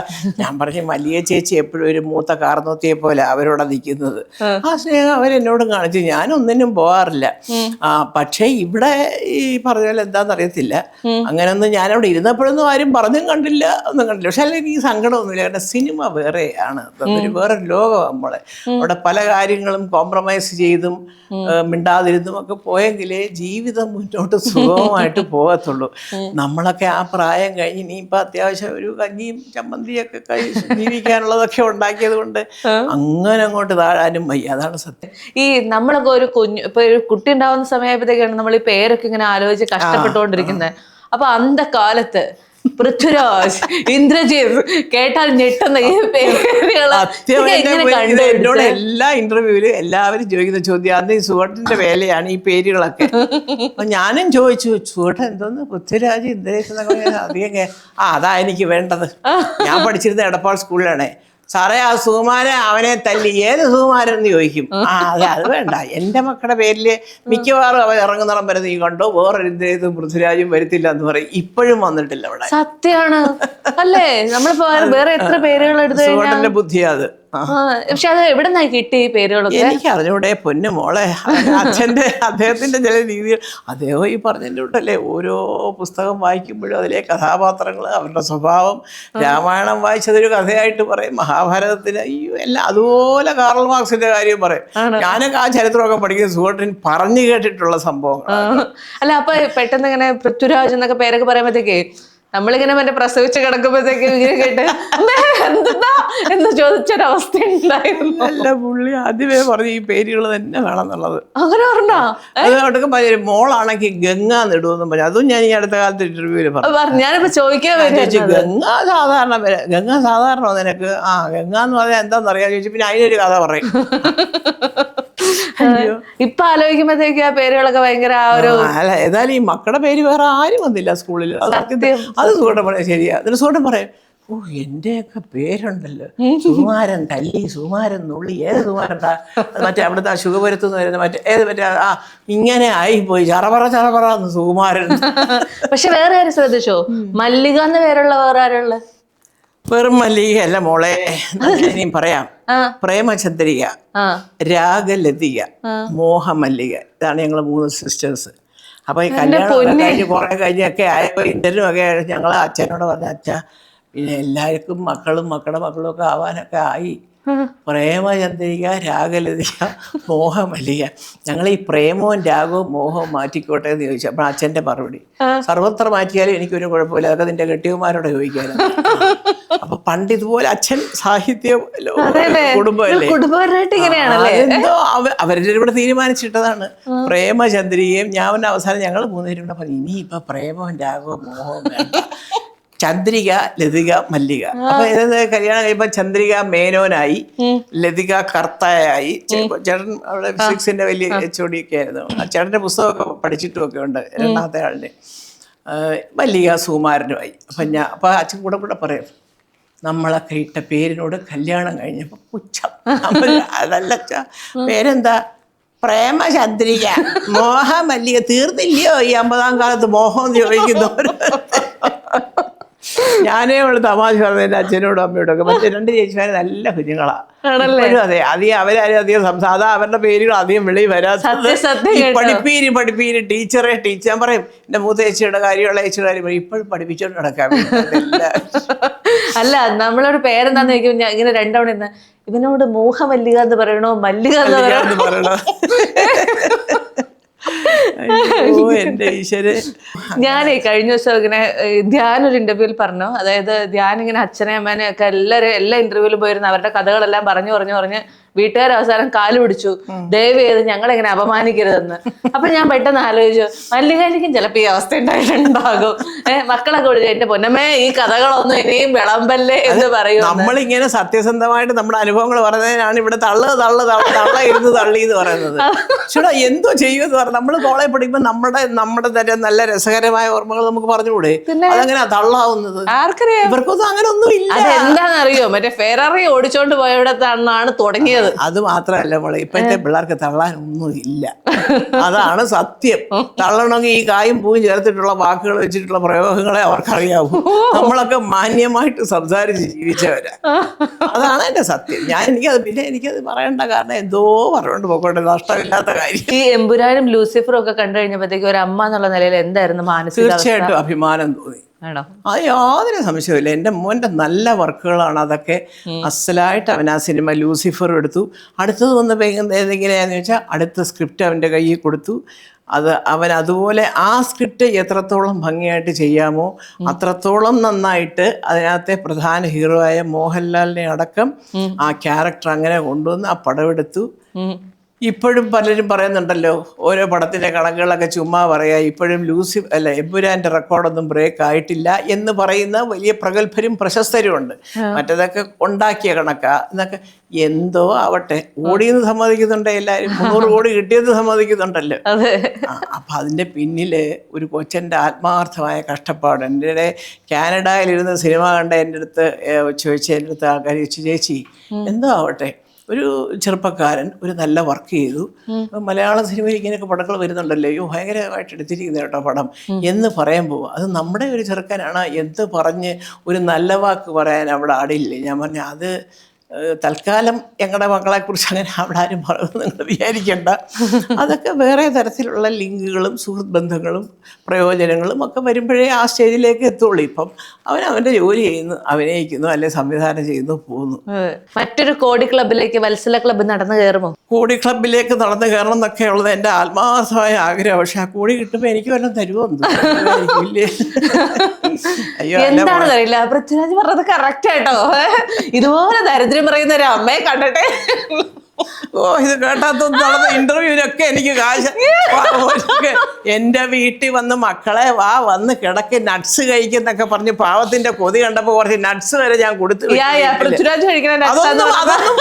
ഞാൻ പറഞ്ഞു, മല്ലിക ചേച്ചി എപ്പോഴും ഒരു മൂത്ത കാർന്നോത്തിയെ പോലെ അവരോടെ നിൽക്കുന്നത്. ആ സ്നേഹം അവരെന്നോടും കാണിച്ചു. ഞാനൊന്നിനും പോകാറില്ല. പക്ഷേ ഇവിടെ ഈ പറഞ്ഞ പോലെ എന്താണെന്ന് അറിയത്തില്ല. അങ്ങനെയൊന്നും ഞാനവിടെ ഇരുന്നപ്പോഴൊന്നും ആരും പറഞ്ഞും കണ്ടില്ല, ഒന്നും കണ്ടില്ല. പക്ഷെ അല്ലെങ്കിൽ ഈ സങ്കടമൊന്നുമില്ല. കാരണം സിനിമ വേറെയാണ്, വേറെ ലോകം. നമ്മളെ അവിടെ പല കാര്യങ്ങളും കോംപ്രമൈസ് ചെയ്തും മിണ്ടാതിരുന്നും ഒക്കെ പോയെങ്കിലേ ജീവിതം മുന്നോട്ട് സുഗമമായിട്ട് പോകത്തുള്ളൂ. നമ്മളൊക്കെ ആ പ്രായം കഴിഞ്ഞ് ഇനിയിപ്പോൾ അത്യാവശ്യം ഒരു കഞ്ഞിയും ചമ്മന്തിയൊക്കെ ജീവിക്കാനുള്ളതൊക്കെ ഉണ്ടാക്കിയത് കൊണ്ട് അങ്ങനെ അങ്ങോട്ട് താഴാനും വയ്യ. അതാണ് സത്യം. ഈ നമ്മളൊക്കെ ഒരു ഇപ്പൊ ഒരു കുട്ടി ഉണ്ടാവുന്ന സമയപ്പോഴത്തേക്കാണ് നമ്മൾ ഈ പേരൊക്കെ ഇങ്ങനെ ആലോചിച്ച് കഷ്ടപ്പെട്ടുകൊണ്ടിരിക്കുന്നത്. അപ്പൊ അന്തകാലത്ത് പൃഥ്വിരാജ്, ഇന്ദ്രജിത്ത് കേട്ടാൽ ഞെട്ടുന്ന ഈ എന്നോട് എല്ലാ ഇന്റർവ്യൂവിലും എല്ലാവരും ചോദിക്കുന്ന ചോദ്യം, അത് ഈ സുഹൃത്തിന്റെ വേലയാണ് ഈ പേരുകളൊക്കെ. അപ്പൊ ഞാനും ചോദിച്ചു, സുഹൃത്ത് എന്തോന്ന് പൃഥ്വിരാജ്, ഇന്ദ്രജിത്ത് എന്നൊക്കെ അധികം അതാ എനിക്ക് വേണ്ടത്. ഞാൻ പഠിച്ചിരുന്ന എടപ്പാൾ സ്കൂളിലാണേ. സാറേ ആ സുകുമാരൻ അവനെ തല്ലി, ഏത് സുകുമാരൻ എന്ന് ചോദിക്കും. അതെ, അത് വേണ്ട. എൻ്റെ മക്കളുടെ പേരിൽ മിക്കവാറും അവൻ ഇറങ്ങുന്നിടം വരെ നീ കണ്ടോ, വേറൊരു ഇന്ദ്രജിത്തും പൃഥ്വിരാജും വരത്തില്ല എന്ന് പറയും. ഇപ്പോഴും വന്നിട്ടില്ല അവിടെ. സത്യമാണ് അല്ലേ? നമ്മളിപ്പോ വേറെ എത്ര പേരുകൾ എടുത്തു കഴിഞ്ഞാൽ ബുദ്ധിയാ അത്. പക്ഷെ അത് എവിടെ നിന്നായി കിട്ടി ഈ പേരുകളൊക്കെ? എനിക്ക് അറിഞ്ഞൂടെ പൊന്നു മോളെ. അദ്ദേഹത്തിന്റെ ചില രീതികൾ അദ്ദേഹം ഈ പറഞ്ഞതിൻ്റെ കൂട്ടല്ലേ ഓരോ പുസ്തകം വായിക്കുമ്പോഴും അതിലെ കഥാപാത്രങ്ങൾ, അവരുടെ സ്വഭാവം. രാമായണം വായിച്ചതൊരു കഥയായിട്ട് പറയും, മഹാഭാരതത്തിന് എല്ലാം അതുപോലെ കാറൽ മാർക്സിന്റെ കാര്യം പറയും. ഞാനൊക്കെ ആ ചരിത്രമൊക്കെ പഠിക്കുന്ന സുഹൃത്തിന് പറഞ്ഞു കേട്ടിട്ടുള്ള സംഭവങ്ങൾ. അല്ല, അപ്പൊ പെട്ടെന്ന് ഇങ്ങനെ പൃഥ്വിരാജ് എന്നൊക്കെ പേരൊക്കെ പറയുമ്പോഴത്തേക്കേ നമ്മളിങ്ങനെ മറ്റേ പ്രസവിച്ച് കിടക്കുമ്പോഴത്തേക്കും ഇങ്ങനെ കേട്ട് എന്താ എന്ന് ചോദിച്ചൊരവസ്ഥ ഉണ്ടായിരുന്നു. അല്ല, പുള്ളി ആദ്യമേ പറഞ്ഞു ഈ പേരുകൾ തന്നെ വേണം എന്നുള്ളത്. അങ്ങനെ പറഞ്ഞോ? അതോടൊക്കെ പറഞ്ഞു മോളാണെങ്കിൽ ഗംഗ നെടുവെന്നും പറഞ്ഞു. അതും ഞാൻ ഈ അടുത്ത കാലത്ത് ഇന്റർവ്യൂവിൽ പറഞ്ഞു. ഞാനിപ്പോ ചോദിക്കാൻ ഗംഗ സാധാരണ ഗംഗ സാധാരണ നിനക്ക് ഗംഗ എന്ന് പറഞ്ഞാൽ എന്താണെന്നറിയാൻ ചോദിച്ചു. പിന്നെ അതിനൊരു കഥ പറയും. ഇപ്പൊ ആലോചിക്കുമ്പോഴത്തേക്ക് ആ പേരുകളൊക്കെ ഭയങ്കര അല്ല, ഏതായാലും ഈ മക്കളുടെ പേര് വേറെ ആരും വന്നില്ല സ്കൂളിൽ. അത് സുഖം പറയാം. ശരിയാ, അതിന് സുഖം പറയാം. ഓ, എന്റെയൊക്കെ പേരുണ്ടല്ലോ, സുകുമാരൻ തല്ലി, സുകുമാരൻ നുള്ളി, ഏത് സുകുമാരൻ? മറ്റേ അവിടുത്തെ ശുഖപുരത്തുനിന്ന് വരുന്ന മറ്റേ ഇങ്ങനെ ആയിപ്പോയി, ചറപറ സുകുമാരൻ. പക്ഷെ വേറെ ആരും ശ്രദ്ധിച്ചോ, മല്ലിക എന്ന് പേരുള്ള വേറെ ആരുള്ള? വെറും മല്ലിക അല്ല മോളെ, ഇനിയും പറയാം. പ്രേമചന്ദ്രിക, രാഗലതിക, മോഹമല്ലിക, ഇതാണ് ഞങ്ങൾ 3 സിസ്റ്റേഴ്സ്. അപ്പൊ ഈ കല്യാണം കഴിഞ്ഞ് കുറെ കഴിഞ്ഞൊക്കെ ആയപ്പോ ഇന്റർവ്യൂക്കെ ഞങ്ങൾ അച്ഛനോട് പറഞ്ഞ, അച്ഛാ പിന്നെ എല്ലാവർക്കും മക്കളും ഒക്കെ ആവാനൊക്കെ ആയി. പ്രേമചന്ദ്രിക, രാഗലതിക, മോഹമല്ലിക, ഞങ്ങൾ ഈ പ്രേമവും രാഗവും മോഹവും മാറ്റിക്കോട്ടെ എന്ന് ചോദിച്ചു. അപ്പോൾ അച്ഛൻ്റെ മറുപടി, സർവത്ര മാറ്റിയാലും എനിക്കൊരു കുഴപ്പമില്ല, അതൊക്കെ നിന്റെ കെട്ടിയന്മാരോട് ചോദിക്കാനും. അപ്പൊ പണ്ട് ഇതുപോലെ അച്ഛൻ സാഹിത്യ കുടുംബമല്ലേ, എന്തോ അവരുടെ ഇവിടെ തീരുമാനിച്ചിട്ടതാണ്. പ്രേമചന്ദ്രികയും ഞാൻ അവസാനം ഞങ്ങൾ 3 പേരും കൂടെ പറഞ്ഞു, ഇനിയിപ്പൊ പ്രേമവും രാഗവും മോഹവും വേണ്ട, ചന്ദ്രിക, ലതിക, മല്ലിക. അപ്പൊ കല്യാണം കഴിയുമ്പോ ചന്ദ്രിക മേനോനായി, ലതിക കർത്തായായി. ചേട്ടൻ അവിടെ ഫിസിക്സിന്റെ വലിയ HOD ഒക്കെ ആയിരുന്നു. ആ ചേട്ടന്റെ പുസ്തകമൊക്കെ പഠിച്ചിട്ടുമൊക്കെ ഉണ്ട് രണ്ടാമത്തെ ആളിന്. മല്ലിക സുകുമാരനുമായി. അപ്പൊ അച്ഛൻ കൂടെ പറയും, നമ്മളൊക്കെ ഇട്ട പേരിനോട് കല്യാണം കഴിഞ്ഞപ്പോ പുച്ഛം. അതല്ല അച്ഛാ, പേരെന്താ? പ്രേമചന്ദ്രിക, മോഹമല്ലിക. തീർന്നില്ലയോ ഈ 50-ാം കാലത്ത് മോഹം എന്ന് ചോദിക്കുന്നവർ? ഞാനേ ഉള്ള തമാശ പറഞ്ഞ എൻ്റെ അച്ഛനോടും അമ്മയോടും ഒക്കെ. മറ്റേ 2 ചേച്ചിമാരെ നല്ല കുഞ്ഞുങ്ങളാ. അതെ, അവരാരും അധികം സാധാ അവരുടെ പേരുകൾ അധികം വെളിയിൽ വരാത്തത്. പഠിപ്പീര് ടീച്ചർ ഞാൻ പറയും, എൻ്റെ മൂത്ത ചേച്ചിയുടെ കാര്യമുള്ള ചേച്ചിയുടെ കാര്യം പറയും, ഇപ്പോഴും പഠിപ്പിച്ചോണ്ട് നടക്കാൻ. അല്ല, നമ്മളോട് പേരെന്താന്ന് ചോദിക്കും, ഞാൻ ഇങ്ങനെ 2 തവണ ഇന്ന് ഇവനോട് മോഹമല്ലിക എന്ന് പറയണോ മല്ലിക എന്ന് പറയണോ? ഞാനേ കഴിഞ്ഞ ദിവസം ഇങ്ങനെ ധ്യാൻ ഒരു ഇന്റർവ്യൂവിൽ പറഞ്ഞു, അതായത് ധ്യാൻ ഇങ്ങനെ അച്ഛനെ അമ്മേനെ ഒക്കെ എല്ലാ ഇന്റർവ്യൂവിലും പോയിരുന്ന അവരുടെ കഥകളെല്ലാം പറഞ്ഞു വീട്ടുകാർ അവസാനം കാല് പിടിച്ചു, ദയവ് ചെയ്ത് ഞങ്ങളെങ്ങനെ അപമാനിക്കരുതെന്ന്. അപ്പൊ ഞാൻ പെട്ടെന്ന് ആലോചിച്ചു, മല്ലികാലിക്കും ചിലപ്പോ ഈ അവസ്ഥ ഉണ്ടായിട്ടുണ്ടാകും. മക്കളൊക്കെ വിളിച്ചു, എന്റെ പൊന്നമ്മേ ഈ കഥകളൊന്നും ഇനിയും വിളമ്പല്ലേ എന്ന് പറയും. നമ്മളിങ്ങനെ സത്യസന്ധമായിട്ട് നമ്മുടെ അനുഭവങ്ങൾ പറയുന്നതിനാണ് ഇവിടെ തള്ളു ഇരുന്ന് തള്ളി എന്ന് പറയുന്നത്. ചേട്ടാ എന്തോ ചെയ്യുമെന്ന് പറഞ്ഞു. നമ്മൾ കോളേജ് പഠിക്കുമ്പോൾ നമ്മുടെ തന്നെ നല്ല രസകരമായ ഓർമ്മകൾ നമുക്ക് പറഞ്ഞുകൂടെ? അതെങ്ങനെയാ തള്ളാവുന്നത്? ആർക്കറിയാം? ഇവർക്കൊന്നും അങ്ങനെ ഒന്നും ഇല്ല. അതെന്താണെന്നറിയോ, മറ്റേ ഫെറാറി ഓടിച്ചോണ്ട് പോയവിടത്താണ് തുടങ്ങിയത്. അത് മാത്രമല്ല മോളെ, ഇപ്പോഴത്തെ പിള്ളേർക്ക് തള്ളാനൊന്നും ഇല്ല. അതാണ് സത്യം. തള്ളണമെങ്കിൽ ഈ കായും പൂവും ചേർത്തിട്ടുള്ള വാക്കുകൾ വെച്ചിട്ടുള്ള പ്രയോഗങ്ങളെ അവർക്കറിയാവൂ. നമ്മളൊക്കെ മാന്യമായിട്ട് സംസാരിച്ച് ജീവിച്ചവരാ. അതാണ് എന്റെ സത്യം. എനിക്കത് പറയേണ്ട കാരണം എന്തോ പറഞ്ഞുകൊണ്ട് പോയിക്കോട്ടെ, നഷ്ടമില്ലാത്ത കാര്യം. ഈ എമ്പുരാനും ലൂസിഫറും ഒക്കെ കണ്ടു കഴിഞ്ഞപ്പോഴത്തേക്ക് ഒരു അമ്മ എന്നുള്ള നിലയിൽ എന്തായിരുന്നു മാനസിക? തീർച്ചയായിട്ടും അഭിമാനം തോന്നി. അത് യാതൊരു സംശയമില്ല. എൻ്റെ മോൻ്റെ നല്ല വർക്കുകളാണ് അതൊക്കെ. അസലായിട്ട് അവൻ ആ സിനിമ ലൂസിഫർ എടുത്തു. അടുത്തത് വന്നപ്പോൾ എങ്ങനെയാന്ന് വെച്ചാൽ അടുത്ത സ്ക്രിപ്റ്റ് അവൻ്റെ കയ്യിൽ കൊടുത്തു. അവൻ അതുപോലെ ആ സ്ക്രിപ്റ്റ് എത്രത്തോളം ഭംഗിയായിട്ട് ചെയ്യാമോ അത്രത്തോളം നന്നായിട്ട് അതിനകത്തെ പ്രധാന ഹീറോ ആയ മോഹൻലാലിനെ അടക്കം ആ ക്യാരക്ടർ അങ്ങനെ കൊണ്ടുവന്ന് ആ പടമെടുത്തു. ഇപ്പോഴും പലരും പറയുന്നുണ്ടല്ലോ, ഓരോ പടത്തിൻ്റെ കണക്കുകളൊക്കെ ചുമ്മാ പറയാ, ഇപ്പോഴും എമ്പുരാൻ്റെ റെക്കോർഡൊന്നും ബ്രേക്ക് ആയിട്ടില്ല എന്ന് പറയുന്ന വലിയ പ്രഗത്ഭരും പ്രശസ്തരുമുണ്ട്. മറ്റേതൊക്കെ ഉണ്ടാക്കിയ കണക്കാ എന്നൊക്കെ. എന്തോ ആവട്ടെ, ഓടിയെന്ന് സമ്മതിക്കുന്നുണ്ട് എല്ലാവരും. 300 കോടി കിട്ടിയത് സമ്മതിക്കുന്നുണ്ടല്ലോ. അപ്പം അതിൻ്റെ പിന്നിൽ ഒരു കൊച്ചൻ്റെ ആത്മാർത്ഥമായ കഷ്ടപ്പാട്. എൻ്റെ കാനഡയിലിരുന്ന് സിനിമ കണ്ട എൻ്റെ അടുത്ത് ആൾക്കാർ ചേച്ചി എന്തോ ആവട്ടെ, ഒരു ചെറുപ്പക്കാരൻ ഒരു നല്ല വർക്ക് ചെയ്തു, മലയാള സിനിമയിൽ ഇങ്ങനെയൊക്കെ പടങ്ങൾ വരുന്നുണ്ടല്ലോ, അയ്യോ ഭയങ്കരമായിട്ട് എടുത്തിരിക്കുന്ന കേട്ടോ പടം എന്ന് പറയുമ്പോൾ അത് നമ്മുടെ ഒരു ചെറുക്കനാണ് എന്ത് പറഞ്ഞ് ഒരു നല്ല വാക്ക് പറയാൻ അവിടെ ആടില്ലേ? ഞാൻ പറഞ്ഞു അത് തൽക്കാലം ഞങ്ങളുടെ മക്കളെക്കുറിച്ച് അങ്ങനെ അവിടെ ആരും പറയുന്നത് നിങ്ങൾ വിചാരിക്കേണ്ട. അതൊക്കെ വേറെ തരത്തിലുള്ള ലിങ്കുകളും സുഹൃത്ത് ബന്ധങ്ങളും പ്രയോജനങ്ങളും ഒക്കെ വരുമ്പോഴേ ആ സ്റ്റേജിലേക്ക് എത്തുള്ളൂ. ഇപ്പം അവൻ്റെ ജോലി ചെയ്യുന്നു, അഭിനയിക്കുന്നു, അല്ലെ സംവിധാനം ചെയ്യുന്നു, പോകുന്നു. മറ്റൊരു കോടി ക്ലബിലേക്ക്, വത്സല ക്ലബ്ബ് നടന്നു കയറുമോ? കോടി ക്ലബിലേക്ക് നടന്നു കയറണം എന്നൊക്കെ ഉള്ളത് എൻ്റെ ആത്മാർത്ഥമായ ആഗ്രഹം. പക്ഷെ ആ കോടി കിട്ടുമ്പോൾ എനിക്ക് വല്ലതും തരുമോ? അയ്യോ, എന്താണെന്ന് അറിയില്ല. പൃഥ്വിരാജ് പറഞ്ഞത് കറക്റ്റ് ആയിട്ടോ. ഇതുപോലെ ദരിദ്രം പറയുന്ന ഒരു അമ്മയെ കണ്ടട്ടെ. ഇത് കേട്ടാത്തൊന്നും നടന്ന ഇന്റർവ്യൂവിനൊക്കെ എനിക്ക് കാശ്. എൻ്റെ വീട്ടിൽ വന്ന് മക്കളെ വന്ന് കിടക്ക് നട്ട്സ് കഴിക്കുന്നൊക്കെ പറഞ്ഞ് പാവത്തിന്റെ കൊതി കണ്ടപ്പോ കുറച്ച് നട്ട്സ് വരെ ഞാൻ കൊടുത്തു. അതൊന്നും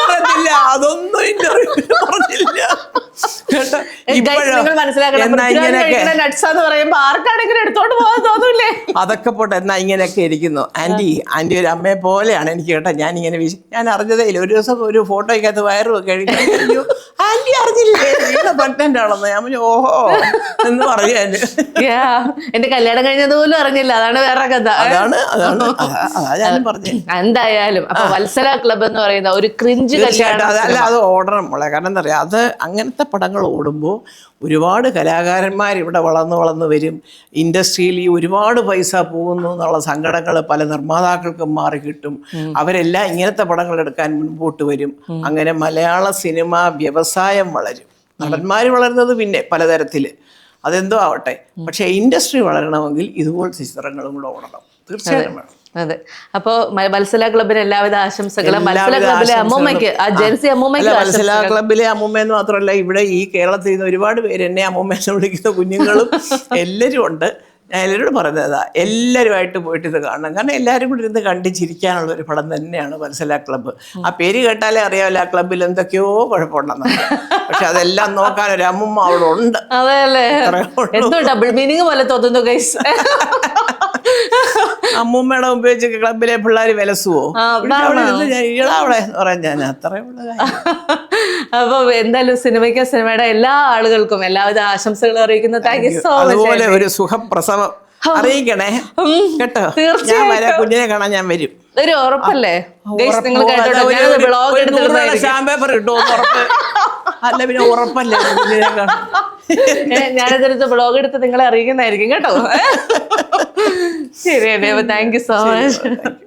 പറഞ്ഞില്ല, അതൊന്നും ഇന്റർവ്യൂവിൽ പറഞ്ഞില്ല. അതൊക്കെ പോട്ടെ, എന്നാ ഇങ്ങനെയൊക്കെ ഇരിക്കുന്നു. ആന്റി ഒരു അമ്മയെ പോലെയാണ് എനിക്ക് കേട്ടോ. ഞാൻ അറിഞ്ഞതേ ഇല്ല. ഒരു ദിവസം ഒരു ഫോട്ടോയ്ക്കകത്ത് വയറും ഒക്കെ കഴിക്കുന്നു. ആന്റി അറിഞ്ഞില്ലേ പ്രഗ്നന്റ് ആണെന്ന്? ഞാൻ പറഞ്ഞു ഓഹോ എന്ന് പറഞ്ഞു. എന്റെ കല്യാണം കഴിഞ്ഞതുപോലും അറിഞ്ഞില്ല. അതാണ് വേറെ കഥ. അതാണ് പറഞ്ഞു. എന്തായാലും അപ്പൊ വത്സല ക്ലബ് എന്ന് പറയുന്ന ഒരു ക്രിഞ്ച് കല്യാണം അതല്ല, അത് ഓടണം മോളെ. കാരണം എന്താ പറയാ, അത് അങ്ങനത്തെ പടങ്ങൾ ഓടുമ്പോൾ ഒരുപാട് കലാകാരന്മാർ ഇവിടെ വളർന്നു വരും. ഇൻഡസ്ട്രിയിൽ ഈ ഒരുപാട് പൈസ പോകുന്നു എന്നുള്ള സങ്കടങ്ങൾ പല നിർമ്മാതാക്കൾക്കും മാറി കിട്ടും. അവരെല്ലാം ഇങ്ങനത്തെ പടങ്ങൾ എടുക്കാൻ മുൻപോട്ട് വരും. അങ്ങനെ മലയാള സിനിമ വ്യവസായം വളരും. നടന്മാർ വളരുന്നത് പിന്നെ പലതരത്തിൽ, അതെന്തോ ആവട്ടെ. പക്ഷേ ഇൻഡസ്ട്രി വളരണമെങ്കിൽ ഇതുപോലത്തെ ചിത്രങ്ങളും കൂടെ ഓടണം. തീർച്ചയായും വേണം. അതെ. അപ്പൊ വത്സല ക്ലബിന് എല്ലാവിധ ആശംസകളും. വത്സല ക്ലബിലെ അമ്മൂമ്മയ്ക്ക്, ആ ജെൻസി അമ്മൂമ്മയ്ക്ക്. വത്സല ക്ലബിലെ അമ്മൂമ്മയെന്ന് മാത്രമല്ല, ഇവിടെ ഈ കേരളത്തിൽ നിന്ന് ഒരുപാട് പേര് എന്നെ അമ്മൂമ്മയെന്ന് വിളിക്കുന്ന കുഞ്ഞുങ്ങളും എല്ലാവരും ഉണ്ട്. ഞാൻ എല്ലാവരോടും പറഞ്ഞതാ, എല്ലാവരുമായിട്ട് പോയിട്ട് ഇത് കാണണം. കാരണം എല്ലാവരും കൂടി ഇരുന്ന് കണ്ട് ചിരിക്കാനുള്ള ഒരു പടം തന്നെയാണ് വത്സല ക്ലബ്ബ്. ആ പേര് കേട്ടാലേ അറിയാമല്ലോ ആ ക്ലബ്ബിൽ എന്തൊക്കെയോ കുഴപ്പമുണ്ടെന്ന്. പക്ഷെ അതെല്ലാം നോക്കാൻ ഒരു അമ്മൂമ്മ അവിടെ ഉണ്ട്. അതെയല്ലേ, എന്തോ ഡബിൾ മീനിങ് പോലെ തോന്നുന്നു ഗൈസ്. അമ്മൂമ്മയുടെ ഉപയോഗിച്ച് ക്ലബിലെ പിള്ളേർ വിലസുവോ? അവിടെ പറയാൻ ഞാൻ അത്രയുള്ള കാര്യം. അപ്പൊ എന്തായാലും സിനിമയുടെ എല്ലാ ആളുകൾക്കും എല്ലാവിധ ആശംസകളും അറിയിക്കുന്നു. Thank you so much. അതുപോലെ ഒരു സുഖപ്രസവം അറിയിക്കണേ കേട്ടോ. ഞാൻ വരാം, കുഞ്ഞിനെ കാണാൻ ഞാൻ വരും. ഒരു ഉറപ്പല്ലേ? സ്റ്റാമ്പ് കിട്ടുമോ? ഉറപ്പ് അല്ല പിന്നെ ഉറപ്പല്ലേ കുഞ്ഞിനെ കാണാൻ. ഞാനതിനകത്ത് ബ്ലോഗ് എടുത്ത് നിങ്ങളെ അറിയിക്കുന്നതായിരിക്കും കേട്ടോ. ശരി, താങ്ക് യു സോ മച്ച്.